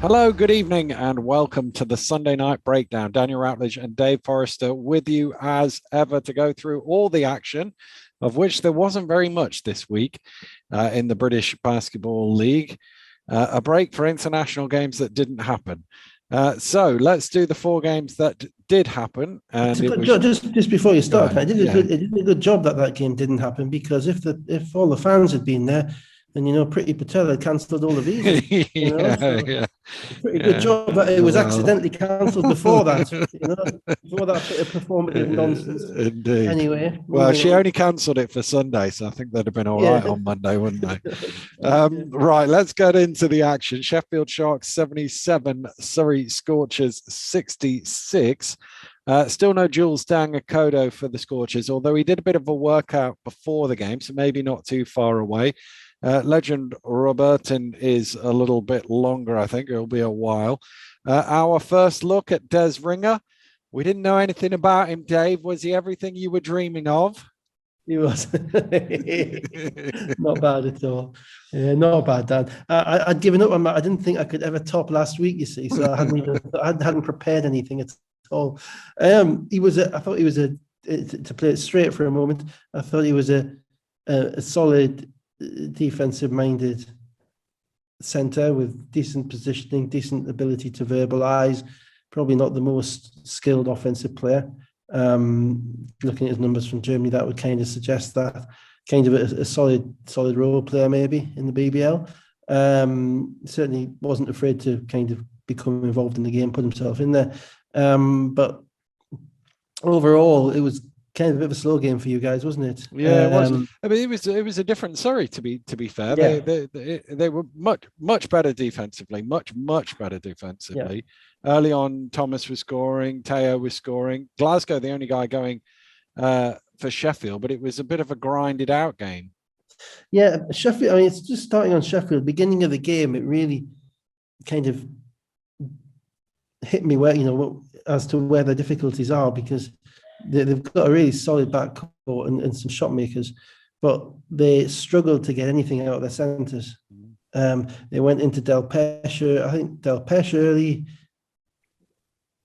Hello, good evening, and welcome to the Sunday Night Breakdown. Daniel Routledge and Dave Forrester with you as ever to go through all the action, of which there wasn't very much this week in the British Basketball League. A break for international games that didn't happen. So let's do the four games that did happen. And just before you start, it did a good job that game didn't happen, because if all the fans had been there, then Pretty Patel had cancelled all the visas. Pretty good job that it was accidentally cancelled before that. Before that bit of performative nonsense. Indeed. Anyway, well, she only cancelled it for Sunday, so I think they'd have been all right on Monday, wouldn't they? Right, let's get into the action. Sheffield Sharks 77, Surrey Scorchers 66. Still no Jules Dangakodo for the Scorchers, although he did a bit of a workout before the game, so maybe not too far away. Legend Robertin is a little bit longer, I think. It'll be a while. Our first look at Des Ringer. We didn't know anything about him, Dave. Was he everything you were dreaming of? He was. Not bad at all. Not bad, Dan. I'd given up on that. I didn't think I could ever top last week, you see, so I hadn't prepared anything at all. I thought he was to play it straight for a moment, I thought he was a solid defensive-minded centre with decent positioning, decent ability to verbalise. Probably not the most skilled offensive player. Looking at his numbers from Germany, that would kind of suggest that. Kind of a solid role player maybe in the BBL. Certainly wasn't afraid to kind of become involved in the game, put himself in there. But overall, it was kind of a bit of a slow game for you guys, wasn't it? Yeah, it was. I mean, it was a different Surrey, to be fair. Yeah. They were much better defensively, much better defensively. Yeah. Early on, Thomas was scoring, Teo was scoring. Glasgow, the only guy going for Sheffield, but it was a bit of a grinded out game. Yeah, Sheffield. I mean, it's just starting on Sheffield. Beginning of the game, it really kind of hit me where as to where the difficulties are, because they've got a really solid backcourt and some shot makers, but they struggled to get anything out of their centres. They went into Del Pesce. I think Del Pesce early.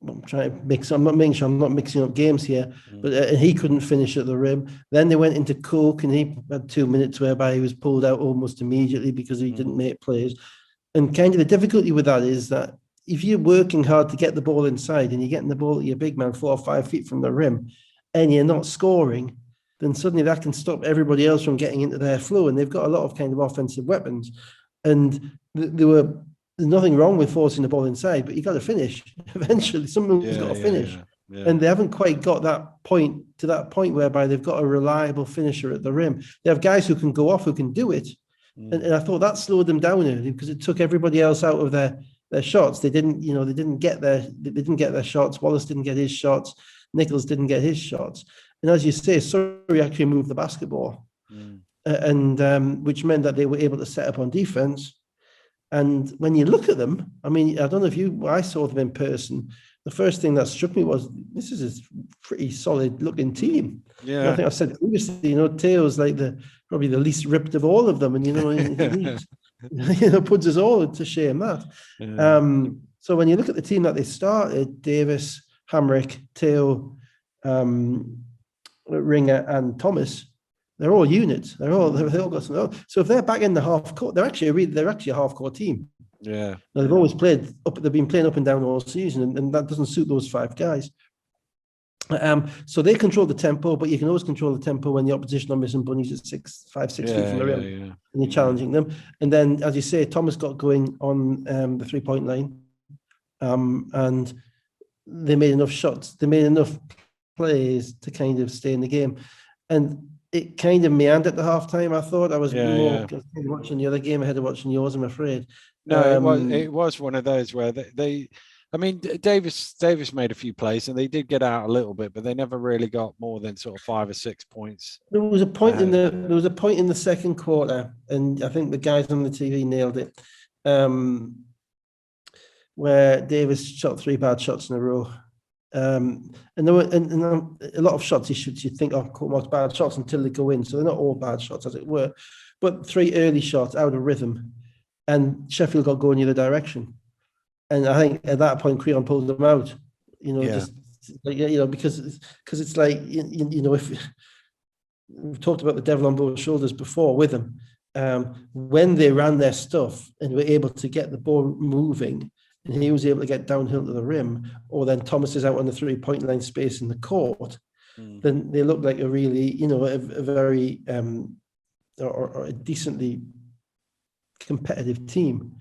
I'm not mixing up games here, but he couldn't finish at the rim. Then they went into Cook, and he had 2 minutes whereby he was pulled out almost immediately because he didn't make plays. And kind of the difficulty with that is that if you're working hard to get the ball inside and you're getting the ball at your big man 4 or 5 feet from the rim and you're not scoring, then suddenly that can stop everybody else from getting into their flow. And they've got a lot of kind of offensive weapons. And there's nothing wrong with forcing the ball inside, but you got to finish. Eventually, someone's got to finish. Yeah. And they haven't quite got that point whereby they've got a reliable finisher at the rim. They have guys who can go off, who can do it. And I thought that slowed them down early, because it took everybody else out of their shots. They didn't get their shots. Wallace didn't get his shots. Nichols didn't get his shots. And as you say, Surrey actually moved the basketball, and which meant that they were able to set up on defense. And when you look at them, I mean, I don't know I saw them in person. The first thing that struck me was this is a pretty solid looking team. Yeah, and I think I've said previously, Teo's like probably the least ripped of all of them, and puts us all to shame that. Yeah. So when you look at the team that they started, Davis, Hamrick, Teo, Ringer, and Thomas, they're all units. They all got some. So if they're back in the half court, they're actually a half court team. Yeah. Now, they've always played up. They've been playing up and down all season, and that doesn't suit those 5 guys. So they control the tempo, but you can always control the tempo when the opposition are missing bunnies at 5, 6 feet from the rim, and you're challenging them. And then, as you say, Thomas got going on the 3-point line, and they made enough shots. They made enough plays to kind of stay in the game, and it kind of meandered at the halftime. I thought I was more watching the other game ahead of watching yours, I'm afraid. No, it was one of those where they I mean, Davis made a few plays, and they did get out a little bit, but they never really got more than sort of 5 or 6 points. There was a point in the second quarter, and I think the guys on the TV nailed it, where Davis shot 3 bad shots in a row. And there were a lot of shots he shoots, you'd think, oh, bad shots until they go in. So they're not all bad shots, as it were, but 3 early shots out of rhythm, and Sheffield got going the other direction. And I think at that point, Creon pulled them out, Yeah. just like, because it's like, if we've talked about the devil on both shoulders before with them, when they ran their stuff and were able to get the ball moving, and he was able to get downhill to the rim, or then Thomas is out on the 3-point line space in the court, then they look like a really, a very or a decently competitive team.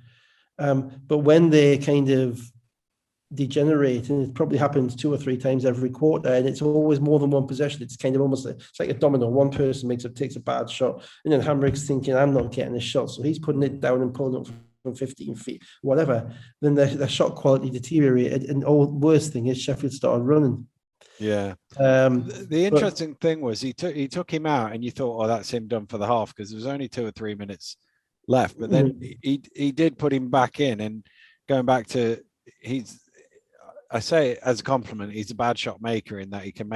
But when they kind of degenerate, and it probably happens 2 or 3 times every quarter, and it's always more than one possession. It's kind of almost it's like a domino. One person takes a bad shot, and then Hamrick's thinking, I'm not getting a shot, so he's putting it down and pulling it from 15 feet, whatever. Then their shot quality deteriorated, and worst thing is Sheffield started running. Yeah. The interesting thing was he took him out, and you thought, oh, that's him done for the half, because there was only 2 or 3 minutes left. But then he did put him back in, and going back to I say it as a compliment, he's a bad shot maker in that he can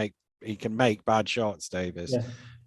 make bad shots, Davis.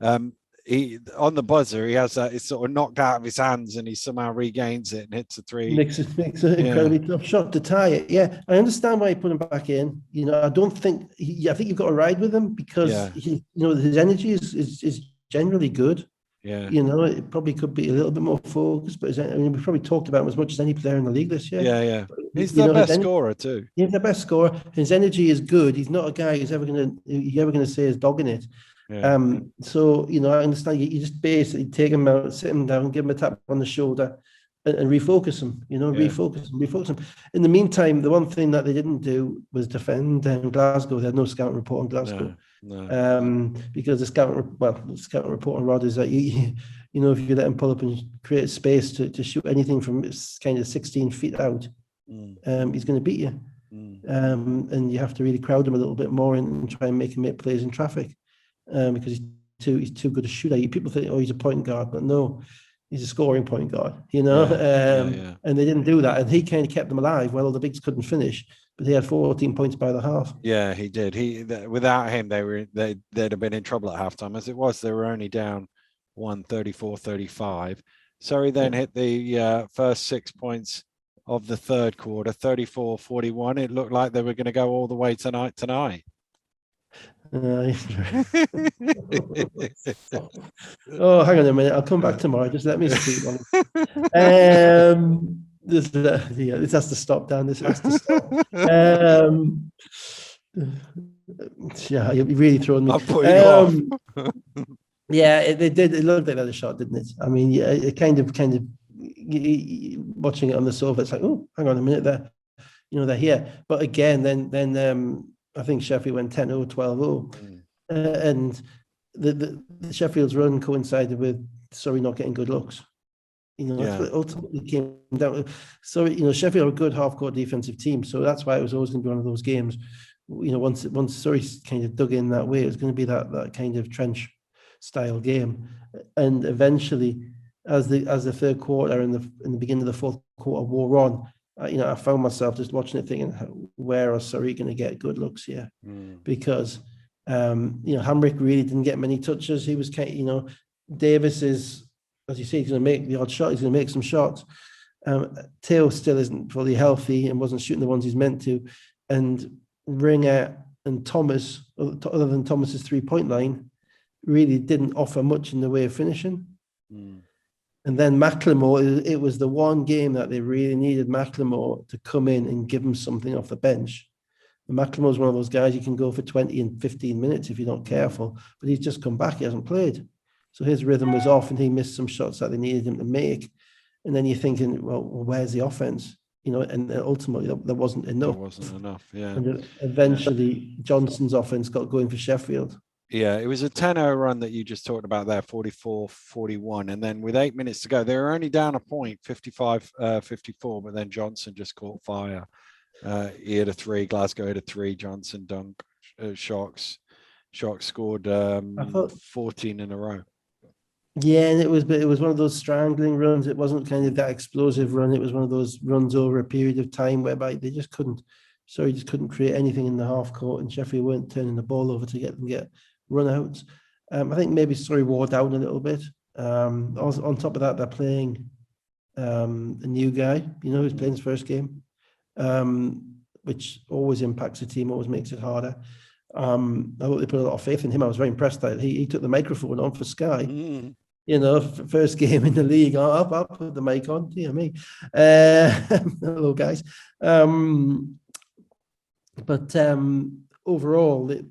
Yeah. He on the buzzer, he has that, it's sort of knocked out of his hands, and he somehow regains it and hits a 3. Makes an incredibly tough shot to tie it. Yeah, I understand why you put him back in. I don't think I think you've got to ride with him, because his energy is generally good. Yeah, it probably could be a little bit more focused, but we probably talked about him as much as any player in the league this year. Yeah. He's the best scorer too. He's the best scorer. His energy is good. He's not a guy who's ever going to say is dogging it. Yeah. So I understand you just basically take him out, sit him down, give him a tap on the shoulder, and refocus him. Refocus him. In the meantime, the one thing that they didn't do was defend Glasgow. They had no scouting report on Glasgow. No. Because the scouting report on Rod is that if you let him pull up and create space to shoot anything from kind of 16 feet out, he's going to beat you. And you have to really crowd him a little bit more and try and make him make plays in traffic, because he's too good a shooter. People think, oh, he's a point guard, but no, he's a scoring point guard. And they didn't do that, and he kind of kept them alive while the bigs couldn't finish. But he had 14 points by the half. Yeah, he did. Without him, they'd have been in trouble at halftime. As it was, they were only down 34-35. Surrey then hit the first 6 points of the third quarter, 34-41. It looked like they were going to go all the way tonight. Oh, hang on a minute. I'll come back tomorrow. Just let me speak. This has to stop, Dan. This has to stop. You're really throwing me. I'll put you off. Yeah, they did. It looked like they had a shot, didn't it? I mean, it kind of watching it on the sofa. It's like, oh, hang on a minute. They're here. But again, then I think Sheffield went 10-0, 12-0, and the Sheffield's run coincided with Surrey not getting good looks. That's what it ultimately came down to. So, Sheffield are a good half-court defensive team, so that's why it was always going to be one of those games. Once Surrey kind of dug in that way, it was going to be that kind of trench style game, and eventually, as the third quarter and the beginning of the fourth quarter wore on, I found myself just watching it thinking, where are Surrey going to get good looks here? Because Hamrick really didn't get many touches. He was Davis is, as you say, he's going to make the odd shot. He's going to make some shots. Teo still isn't fully healthy and wasn't shooting the ones he's meant to. And Ringer and Thomas, other than Thomas's 3-point line, really didn't offer much in the way of finishing. And then McLemore, it was the one game that they really needed McLemore to come in and give them something off the bench. And McLemore is one of those guys you can go for 20 and 15 minutes if you're not careful, but he's just come back, he hasn't played. So his rhythm was off and he missed some shots that they needed him to make. And then you're thinking, well, where's the offense? And ultimately there wasn't enough. There wasn't enough, yeah. And eventually Johnson's offense got going for Sheffield. Yeah, it was a 10-0 run that you just talked about there, 44-41. And then with 8 minutes to go, they were only down a point, 55-54, but then Johnson just caught fire. He had a 3, Glasgow had a 3, Johnson dunked, Sharks scored 14 in a row. Yeah, and it was one of those strangling runs. It wasn't kind of that explosive run. It was one of those runs over a period of time whereby they just couldn't create anything in the half court, and Sheffield weren't turning the ball over to get run outs. I think maybe Surrey wore down a little bit. On top of that, they're playing a new guy, who's playing his first game. which always impacts the team, always makes it harder. I thought they put a lot of faith in him. I was very impressed that he took the microphone on for Sky. You know, first game in the league. I'll put the mic on. Dear me. Hello, guys. But overall, it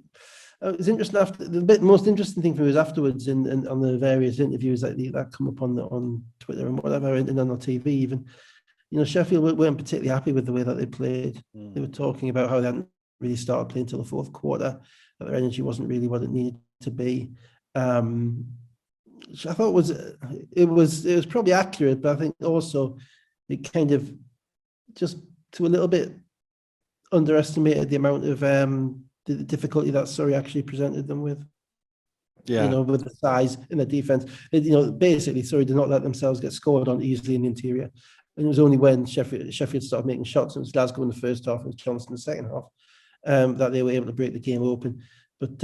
was interesting. After the most interesting thing for me was afterwards, and on the various interviews that come up on Twitter and whatever, and on TV even. You know, Sheffield weren't particularly happy with the way that they played. They were talking about how they hadn't really started playing until the fourth quarter, that their energy wasn't really what it needed to be. Which I thought was probably accurate, but I think also it kind of just to a little bit underestimated the amount of the difficulty that Surrey actually presented them with. Yeah, you know, with the size in the defense. You know, basically Surrey did not let themselves get scored on easily in the interior. And it was only when Sheffield started making shots, it was Glasgow in the first half and Johnson in the second half, that they were able to break the game open. But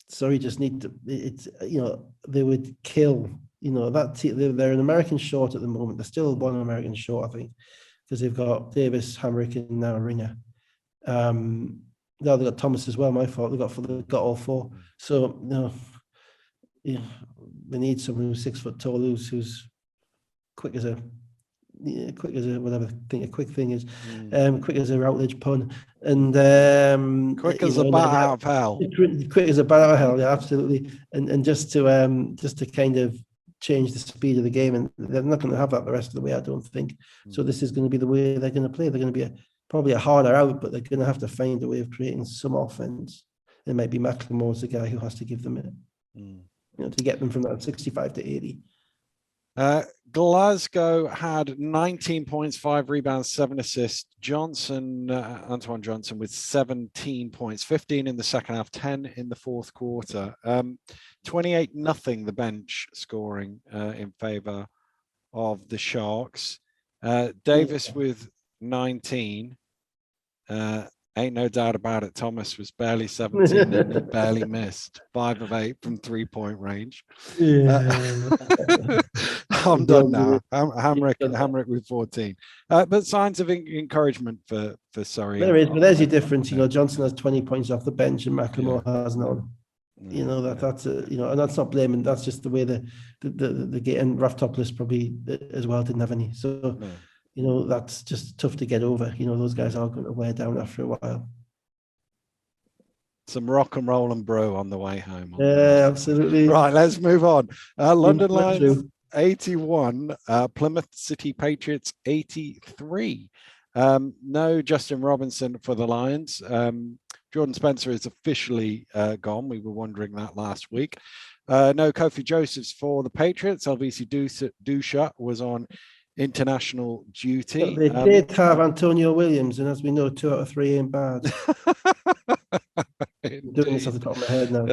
Surrey just need to, you know, they would kill, you know, that team. They're an American short at the moment. They're still one American short, I think, because they've got Davis, Hamrick, and now Ringer. No, they've got Thomas as well, my fault. They've got all four. So, you know, yeah, they need someone who's 6 foot tall, who's quick as a whatever a quick thing is, quick as a Routledge pun, and quick as a bat out of hell. Quick as a bat out of hell, yeah, absolutely. And just to kind of change the speed of the game, and they're not going to have that the rest of the way, I don't think. So this is going to be the way they're going to play. They're going to be probably a harder out, but they're going to have to find a way of creating some offense. It might be McLemore's the guy who has to give them it, you know, to get them from that 65 to 80. Glasgow had 19 points, 5 rebounds, 7 assists. Antoine Johnson with 17 points, 15 in the second half, 10 in the fourth quarter. 28-0 the bench scoring in favour of the Sharks. Davis with 19. Ain't no doubt about it. Thomas was barely 17 and he barely missed. 5 of 8 from 3-point range. Yeah. I'm done now. Hamrick with 14. But signs of encouragement for Surrey. There is, but there's your difference. You know, Johnson has 20 points off the bench and McLemore has none. You know, that's a, you know, and that's not blaming. That's just the way the game, and Raftopoulos probably as well didn't have any. So. You know, that's just tough to get over. You know, those guys are going to wear down after a while. Some rock and roll and brew on the way home. Yeah, absolutely. Right, let's move on. London Lions 81, Plymouth City Patriots 83. No Justin Robinson for the Lions. Jordan Spencer is officially gone. We were wondering that last week. No Kofi Josephs for the Patriots. LVC Dusha was on international duty. They did have Antonio Williams, and as we know, 2 out of 3 ain't bad. I'm doing this off the top of my head now.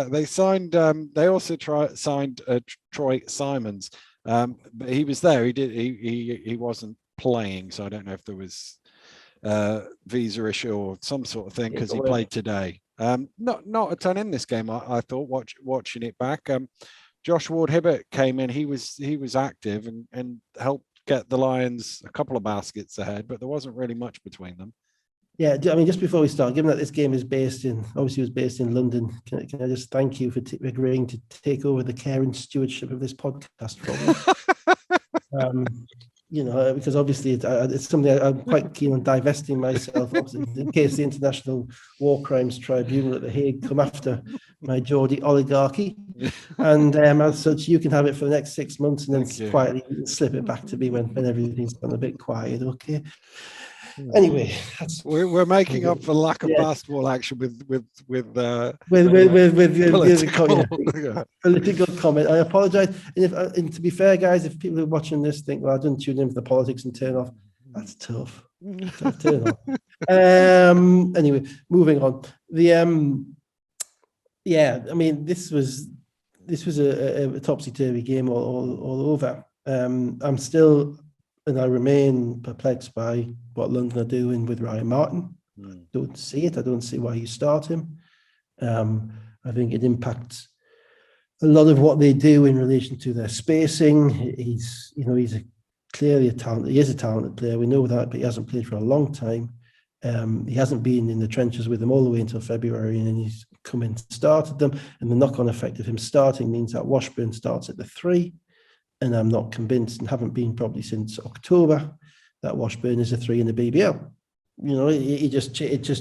They signed. They also signed Troy Simons, but he was there. He wasn't playing, so I don't know if there was visa issue or some sort of thing because he played today. Not a ton in this game. I thought watching it back. Josh Ward-Hibbert came in. He was active and helped get the Lions a couple of baskets ahead, but there wasn't really much between them. Yeah, I mean, just before we start, given that this game is based in London, can I just thank you for agreeing to take over the care and stewardship of this podcast for me? You know, because obviously it's something I'm quite keen on divesting myself of in case the International War Crimes Tribunal at The Hague come after my Geordie oligarchy. And as such, you can have it for the next 6 months and then quietly slip it back to me when everything's gone a bit quiet, okay? Anyway, we're making up for lack of basketball action with political comment. I apologize. And to be fair, guys, if people are watching this think, well, I didn't tune in for the politics and turn off, that's tough. Turn off. Anyway, moving on. I mean, this was a topsy-turvy game all over. I'm still, and I remain perplexed by what London are doing with Ryan Martin. Don't see it. I don't see why you start him. I think it impacts a lot of what they do in relation to their spacing. He's a clearly a talent. He is a talented player. We know that, but he hasn't played for a long time. He hasn't been in the trenches with them all the way until February, and then he's come in and started them. And the knock-on effect of him starting means that Washburn starts at the 3, and I'm not convinced, and haven't been probably since October, that Washburn is a 3 in the BBL. You know, it just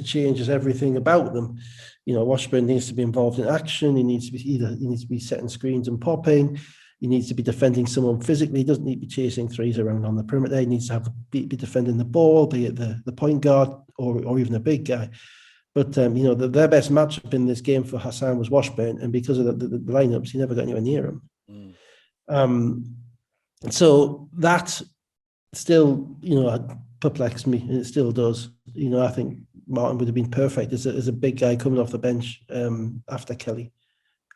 changes everything about them. You know, Washburn needs to be involved in action. He needs to be setting screens and popping. He needs to be defending someone physically. He doesn't need to be chasing threes around on the perimeter. He needs to be defending the ball, be it the point guard or even a big guy. But you know, their best matchup in this game for Hassan was Washburn, and because of the lineups, he never got anywhere near him. So that still, you know, perplexed me, and it still does. You know, I think Martin would have been perfect as a big guy coming off the bench after Kelly.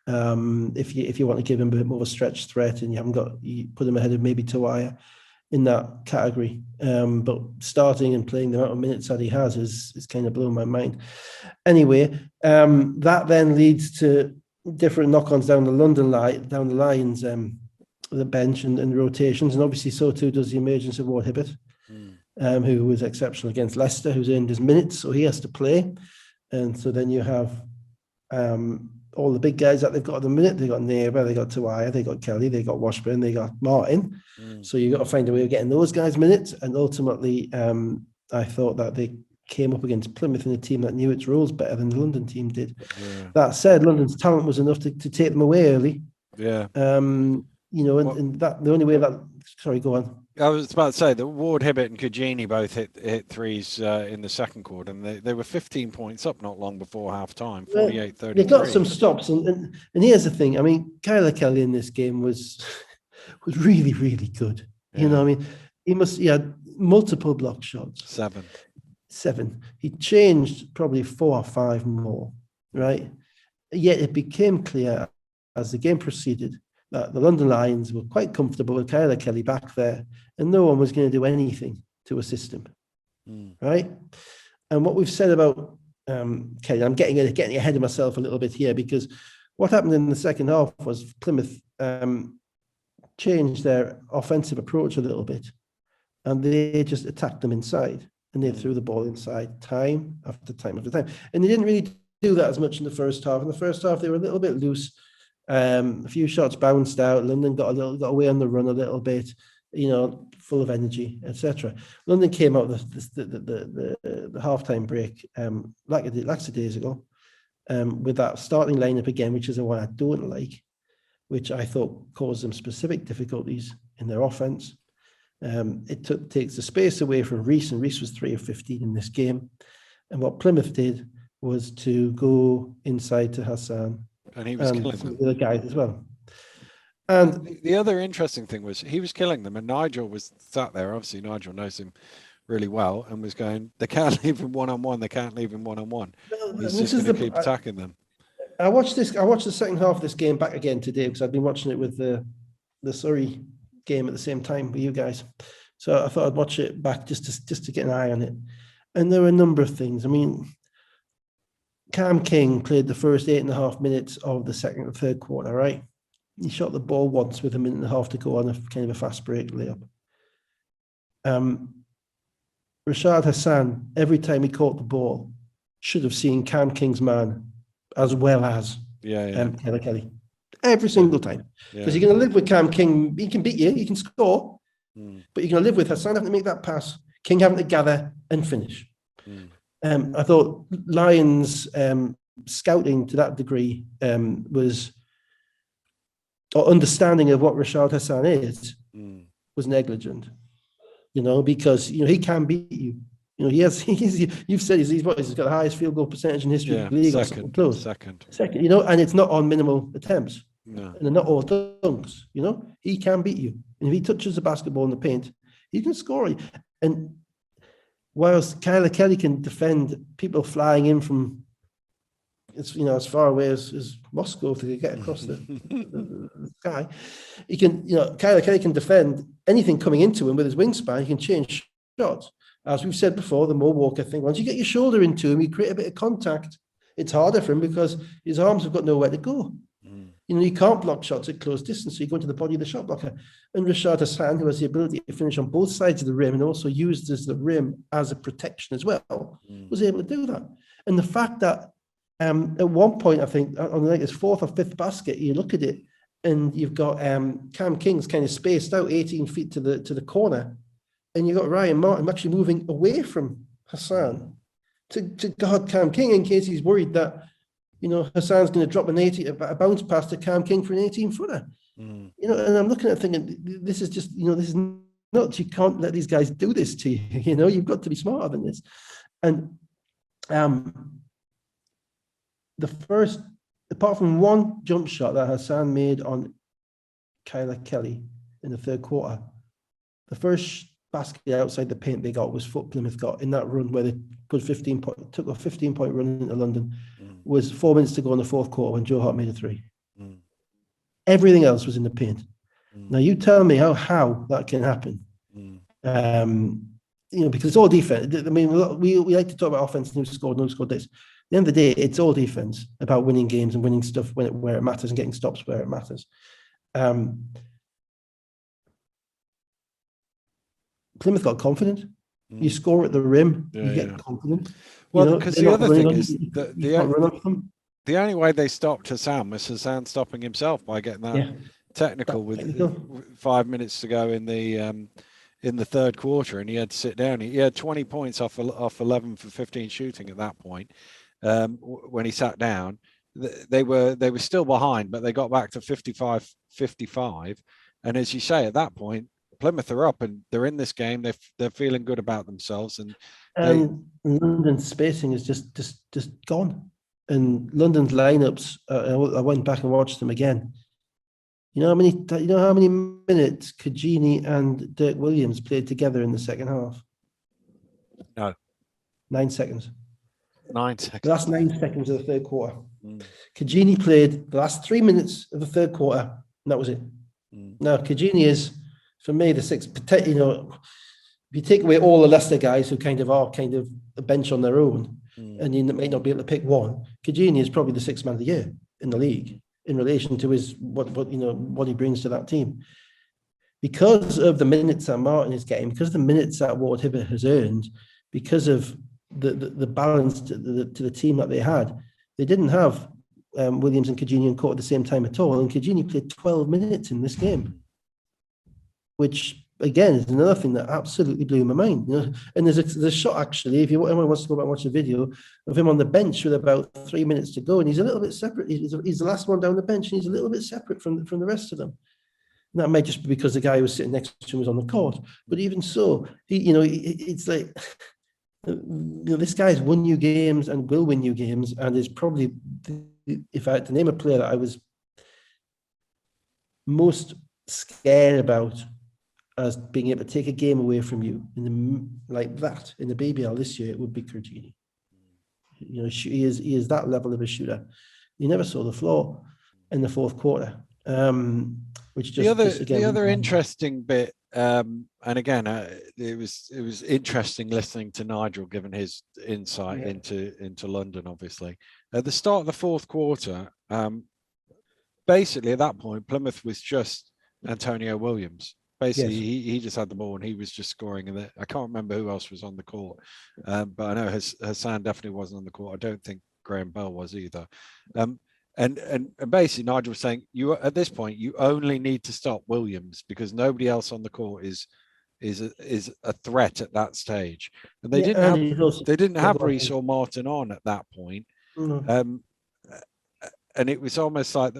If you want to give him a bit more of a stretch threat, and you put him ahead of maybe Tawaya in that category. But starting and playing the amount of minutes that he has is kind of blowing my mind. Anyway, that then leads to different knock-ons down the Lions, the bench and rotations, and obviously so too does the emergence of Ward Hibbert, who was exceptional against Leicester, who's earned his minutes, so he has to play. And so then you have all the big guys that they've got at the minute. They got Neighbour, they got Tawaya, they got Kelly, they got Washburn, they got Martin. So you've got to find a way of getting those guys minutes. And ultimately, I thought that they came up against Plymouth in a team that knew its rules better than the London team did. Yeah. That said, London's talent was enough to take them away early. Yeah. You know, and that the only way that. Sorry, go on. I was about to say that Ward Hibbert and Kajini both hit threes in the second quarter, and they were 15 points up not long before half time, 48-33. They got some stops, and here's the thing. I mean, Kyler Kelly in this game was really, really good. Yeah. You know, I mean, he had multiple block shots. 7. He changed probably 4 or 5 more, right? Yet it became clear as the game proceeded that the London Lions were quite comfortable with Kyler Kelly back there, and no one was going to do anything to assist him, right? And what we've said about Kelly, I'm getting ahead of myself a little bit here, because what happened in the second half was Plymouth changed their offensive approach a little bit, and they just attacked them inside, and they threw the ball inside time after time after time. And they didn't really do that as much in the first half. In the first half, they were a little bit loose. A few shots bounced out. London got away on the run a little bit, you know, full of energy, etc. London came out the halftime break like it did days ago, with that starting lineup again, which is the one I don't like, which I thought caused them specific difficulties in their offense. It takes the space away from Reece, and Reece was 3 of 15 in this game. And what Plymouth did was to go inside to Hassan. And he was killing them. The other guys as well. And the other interesting thing was he was killing them, and Nigel was sat there. Obviously, Nigel knows him really well, and was going, they can't leave him one-on-one. They can't leave him one-on-one. He's just going to keep attacking them. I watched the second half of this game back again today, because I've been watching it with the Surrey game at the same time with you guys. So I thought I'd watch it back just to get an eye on it. And there were a number of things. I mean, Cam King played the first 8.5 minutes of the second and third quarter, right? He shot the ball once with 1.5 minutes to go on a kind of a fast break layup. Rashad Hassan, every time he caught the ball, should have seen Cam King's man as well as Kyler Kelly. Every single time. Because you're going to live with Cam King. He can beat you, he can score, but you're going to live with Hassan having to make that pass, King having to gather and finish. I thought Lions scouting to that degree was, or understanding of what Rashad Hassan is, was negligent. You know, because he can beat you. You know, you've said he's got the highest field goal percentage in history of the league, or something close. Second. You know, and it's not on minimal attempts. No. And they're not all dunks. You know, he can beat you, and if he touches the basketball in the paint, he can score. And whilst Kyler Kelly can defend people flying in from, as far away as Moscow to get across the sky, he can, Kyler Kelly can defend anything coming into him with his wingspan. He can change shots. As we've said before, the Mo Walker thing, once you get your shoulder into him, you create a bit of contact. It's harder for him because his arms have got nowhere to go. You can't block shots at close distance, so you go into the body of the shot blocker. And Rashad Hassan, who has the ability to finish on both sides of the rim and also used as the rim as a protection as well, was able to do that. And the fact that at one point, I think on like his fourth or fifth basket, you look at it and you've got Cam King's kind of spaced out 18 feet to the corner, and you've got Ryan Martin actually moving away from Hassan to guard Cam King in case he's worried that Hassan's going to drop a bounce pass to Cam King for an 18-footer. And I'm looking at it thinking, this is just, this is nuts. You can't let these guys do this to you. You've got to be smarter than this. And the first, apart from one jump shot that Hassan made on Kyler Kelly in the third quarter, the first basket outside the paint they got was Plymouth got in that run where they took a 15-point run into London. Was 4 minutes to go in the fourth quarter when Joe Hart made a three. Everything else was in the paint. Now you tell me how that can happen. Because it's all defense. I mean, we like to talk about offense, who scored this. At the end of the day, it's all defense, about winning games and winning stuff where it matters and getting stops where it matters. Plymouth got confident. You score at the rim, you get confident. Well, because the other thing is the only way they stopped Hassan was Hassan stopping himself by getting that technical with 5 minutes to go in the third quarter, and he had to sit down. He had 20 points off 11 for 15 shooting at that point. When he sat down, they were still behind, but they got back to 55. And as you say, at that point, Plymouth are up and they're in this game. They're feeling good about themselves, and London's spacing is just gone. And London's lineups, I went back and watched them again. You know how many minutes Kajini and Dirk Williams played together in the second half? No. 9 seconds. 9 seconds. The last 9 seconds of the third quarter. Kajini played the last 3 minutes of the third quarter, and that was it. Now, Kajini is, for me, the sixth. If you take away all the Leicester guys who are a bench on their own, and you may not be able to pick one, Kajini is probably the sixth man of the year in the league in relation to what he brings to that team. Because of the minutes that Martin is getting, because of the minutes that Ward Hibbert has earned, because of the balance to the team that they had, they didn't have Williams and Kajini in court at the same time at all. And Kajini played 12 minutes in this game, which again is another thing that absolutely blew my mind. And there's a shot actually, if anyone wants to go back and watch the video of him on the bench with about 3 minutes to go, and he's a little bit separate. He's the last one down the bench, and he's a little bit separate from the rest of them. And that might just be because the guy who was sitting next to him was on the court. But even so, it's like, this guy's won you games and will win you games, and is probably, if I had to name a player that I was most scared about as being able to take a game away from you like that in the BBL this year, it would be Kurtini. He is that level of a shooter. You never saw the floor in the fourth quarter. Which just the other interesting bit, and again, it was interesting listening to Nigel giving his insight into London. Obviously, at the start of the fourth quarter, basically at that point, Plymouth was just Antonio Williams. Basically, he just had the ball and he was just scoring. And I can't remember who else was on the court, but I know Hassan definitely wasn't on the court. I don't think Graham Bell was either. And basically, Nigel was saying, at this point, you only need to stop Williams because nobody else on the court is a threat at that stage. And they didn't have Reece or Martin on at that point. And it was almost like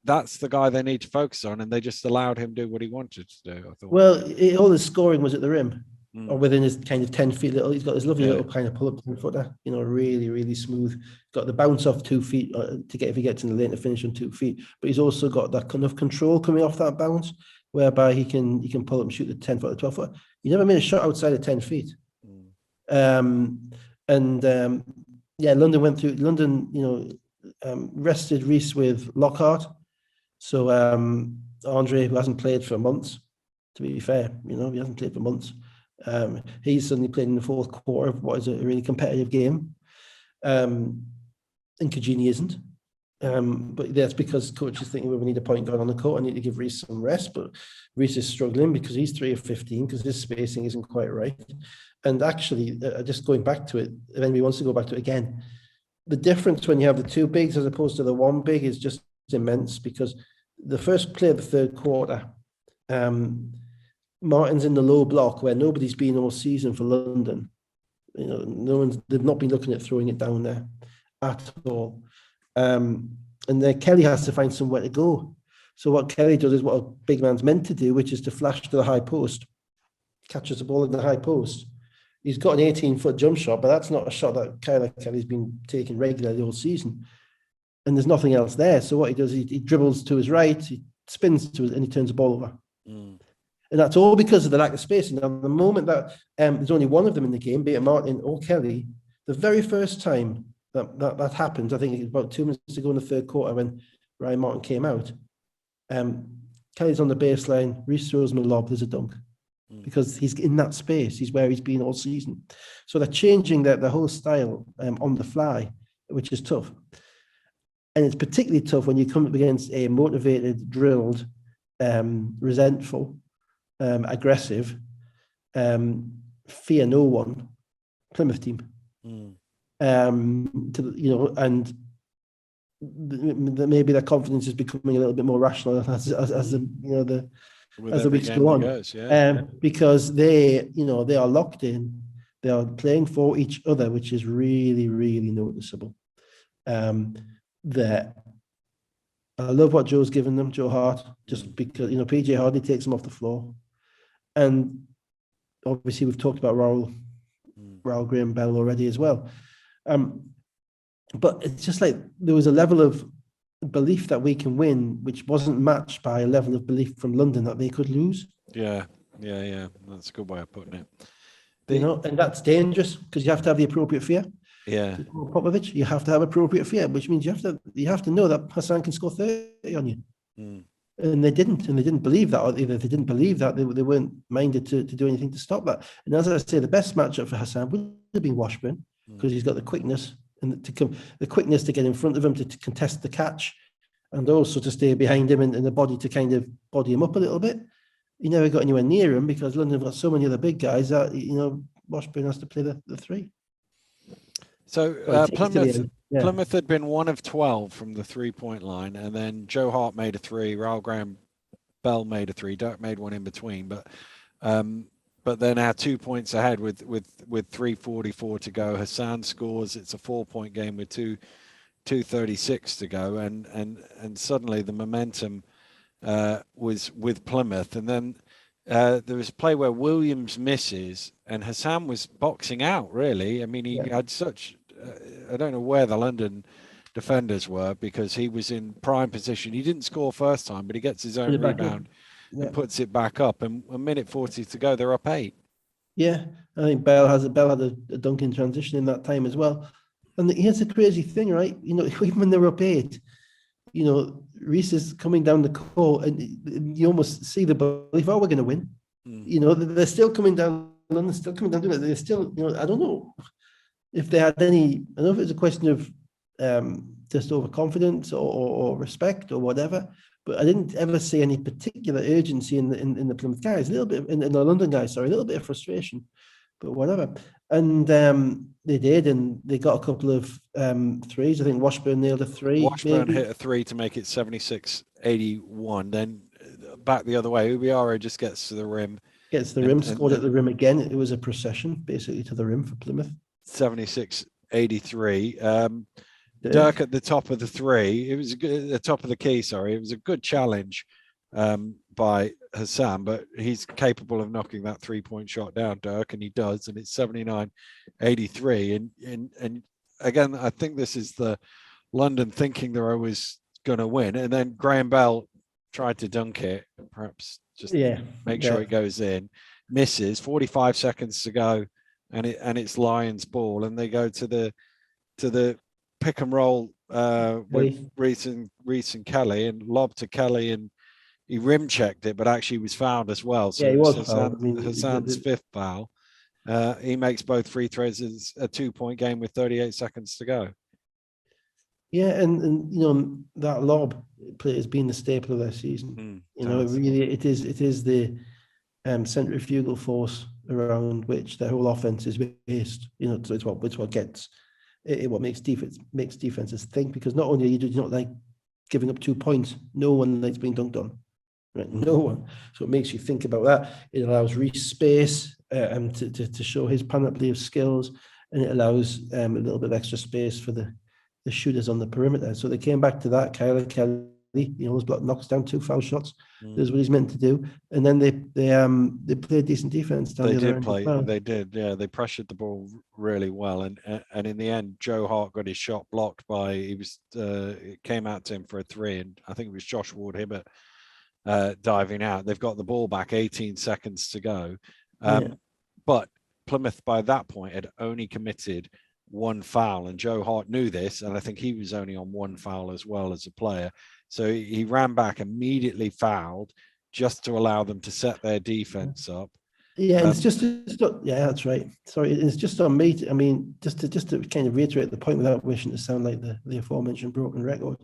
that's the guy they need to focus on, and they just allowed him to do what he wanted to do, I thought. Well, all his scoring was at the rim, or within his kind of 10 feet. He's got this lovely little kind of pull-up 10-footer, really, really smooth. Got the bounce off 2 feet to get, if he gets in the lane, to finish on 2 feet. But he's also got that kind of control coming off that bounce, whereby he can pull up and shoot the 10-foot, the 12-foot. He never made a shot outside of 10 feet. London went through. London, rested Reece with Lockhart. So Andre, who hasn't played for months, to be fair, he hasn't played for months. He's suddenly played in the fourth quarter of what is a really competitive game. And Kajini isn't. But that's because coaches think, well, we need a point guard on the court. I need to give Reece some rest, but Reece is struggling because he's 3 of 15 because his spacing isn't quite right. And actually, just going back to it, if anybody wants to go back to it again, the difference when you have the two bigs as opposed to the one big is just immense, because the first play of the third quarter, Martin's in the low block where nobody's been all season for London. They've not been looking at throwing it down there at all. And then Kelly has to find somewhere to go. So what Kelly does is what a big man's meant to do, which is to flash to the high post, catches the ball in the high post. He's got an 18-foot jump shot, but that's not a shot that Kelly's been taking regularly all season. And there's nothing else there. So what he does, he dribbles to his right, he spins to his, and he turns the ball over. And that's all because of the lack of spacing. Now, the moment that there's only one of them in the game, be it Martin or Kelly, the very first time that happened, I think it was about 2 minutes to go in the third quarter when Ryan Martin came out. Kelly's on the baseline, Reece throws him a lob, there's a dunk. Because he's in that space, he's where he's been all season. So they're changing the whole style on the fly, which is tough. And it's particularly tough when you come up against a motivated, drilled, resentful, aggressive, fear no one Plymouth team. And maybe their confidence is becoming a little bit more rational as the weeks go on, because they are locked in, they are playing for each other, which is really, really noticeable. That I love what Joe's given them, Joe Hart, just because PJ hardly takes them off the floor, and obviously we've talked about Raoul Graham Bell already as well. But it's just like there was a level of belief that we can win, which wasn't matched by a level of belief from London that they could lose. Yeah. That's a good way of putting it. And that's dangerous because you have to have the appropriate fear. Yeah. Popovich, you have to have appropriate fear, which means you have to know that Hassan can score 30 on you. And they didn't believe that, or either they didn't believe that, they weren't minded to do anything to stop that. And as I say, the best matchup for Hassan would have been Washburn, because he's got the quickness and the quickness to get in front of him to contest the catch, and also to stay behind him and the body to kind of body him up a little bit. He never got anywhere near him because London have got so many other big guys that Washburn has to play the three. So Plymouth had been 1 of 12 from the 3-point line, and then Joe Hart made a 3, Raoul Graham Bell made a 3, Dirk made one in between, but then our 2 points ahead with 3:44 to go. Hassan scores. It's a 4-point game with 2:36 to go, and suddenly the momentum was with Plymouth, and then there was a play where Williams misses, and Hassan was boxing out. Really, I mean, he had such. I don't know where the London defenders were, because he was in prime position. He didn't score first time, but he gets his own rebound. And puts it back up, and a minute 40 to go, they're up 8. Yeah, I think Bell had a dunk in transition in that time as well. And here's the crazy thing, right? Even when they're up 8, Reece is coming down the court, and you almost see the belief, we're going to win. They're still coming down. London's still coming down. They're still, I don't know if they had any. I don't know if it's a question of just overconfidence or respect or whatever. But I didn't ever see any particular urgency in the Plymouth guys. A little bit in the London guys, sorry, a little bit of frustration, but whatever. And they did, and they got a couple of threes. I think Washburn nailed a 3. Washburn hit a 3 to make it 76-81. Then back the other way, Ubiara just gets to the rim. Scored at the rim again. It was a procession basically to the rim for Plymouth. 76-83. Dirk at the top of the 3. It was the top of the key. Sorry, it was a good challenge by Hassan, but he's capable of knocking that 3-point shot down, Dirk, and he does. And it's 79-83. And again, I think this is the London thinking they're always going to win. And then Graham Bell tried to dunk it, perhaps just make sure it goes in. Misses. 45 seconds to go, and it's Lions ball, and they go to the pick and roll with Reece and Kelly, and lob to Kelly, and he rim checked it, but actually was fouled as well. So he was Hassan's 5th foul. He makes both free throws. It's a 2-point game with 38 seconds to go. Yeah, and that lob play has been the staple of their season. It is the centrifugal force around which their whole offense is based. So it's what gets what makes defenses think, because not only do you not like giving up 2 points, no one likes being dunked on, right? No one. So it makes you think about that. It allows Reece space to show his panoply of skills, and it allows a little bit of extra space for the shooters on the perimeter. So they came back to that. Kyler Kelly, knocks down 2 foul shots. That's what he's meant to do. And then they played decent defense down the other end. They did. Yeah, they pressured the ball really well, and in the end, Joe Hart got his shot blocked by it came out to him for a 3, and I think it was Josh Ward-Hibbert diving out. They've got the ball back, 18 seconds to go, but Plymouth by that point had only committed 1 foul, and Joe Hart knew this, and I think he was only on 1 foul as well as a player. So he ran back, immediately fouled, just to allow them to set their defense up. Yeah, it's just yeah, that's right. Sorry, it's just on me. I mean, just to kind of reiterate the point without wishing to sound like the aforementioned broken record.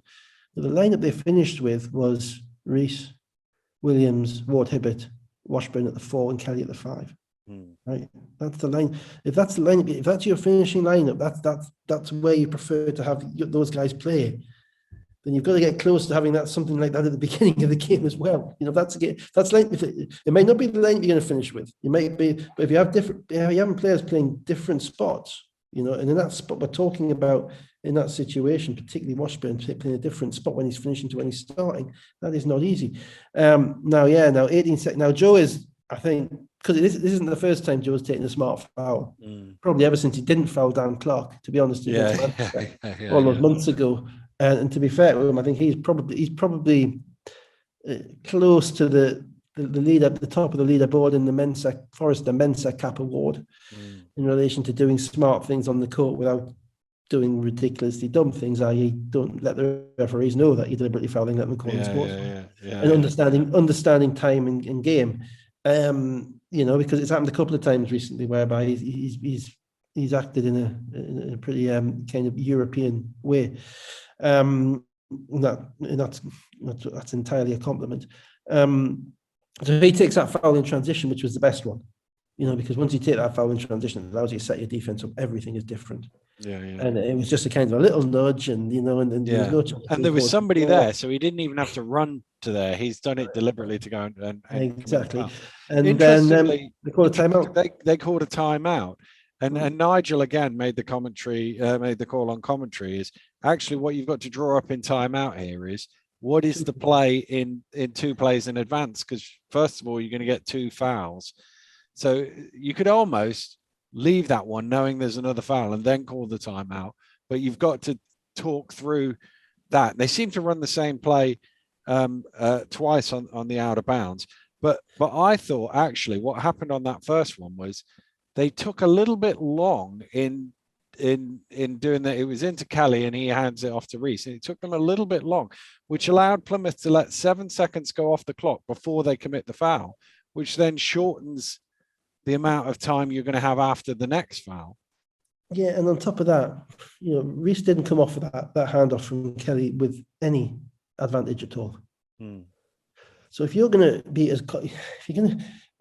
The lineup they finished with was Reece, Williams, Ward-Hibbert, Washburn at the 4, and Kelly at the 5. Right, that's the line. If that's the lineup, if that's your finishing lineup, that's where you prefer to have those guys play. Then you've got to get close to having something like that at the beginning of the game as well. That's like, it might not be the lineup you're going to finish with. You might be, but if you have you have players playing different spots, and in that spot we're talking about, in that situation, particularly Washburn playing a different spot when he's finishing to when he's starting, that is not easy. Now 18 seconds. Now Joe is, I think, because this isn't the first time Joe's taken a smart foul. Probably ever since he didn't foul Dan Clark, to be honest, all those months ago. And to be fair to him, I think he's probably close to the lead at the top of the leaderboard in the Forrester Mensa Cap Award in relation to doing smart things on the court without doing ridiculously dumb things, i.e. don't let the referees know that you're deliberately fouling, let them call in sports. And understanding time and game. Because it's happened a couple of times recently whereby he's acted in a pretty kind of European way. That's entirely a compliment. So he takes that foul in transition, which was the best one, because once you take that foul in transition, it allows you to set your defense up. Everything is different. And it was just a kind of a little nudge, and there was no chance. And there was somebody there, so he didn't even have to run to there. He's done it deliberately to go and exactly. And then they called a timeout. They called a timeout. And Nigel again made the call on commentary, is actually what you've got to draw up in timeout here is what is the play in 2 plays in advance? Because first of all, you're going to get 2 fouls. So you could almost leave that one knowing there's another foul and then call the timeout. But you've got to talk through that. They seem to run the same play twice on the out of bounds. But I thought actually what happened on that first one was they took a little bit long in doing that. It was into Kelly and he hands it off to Reece, and it took them a little bit long, which allowed Plymouth to let 7 seconds go off the clock before they commit the foul, which then shortens the amount of time you're going to have after the next foul. Yeah, and on top of that, Reece didn't come off of that handoff from Kelly with any advantage at all. So if you're going to be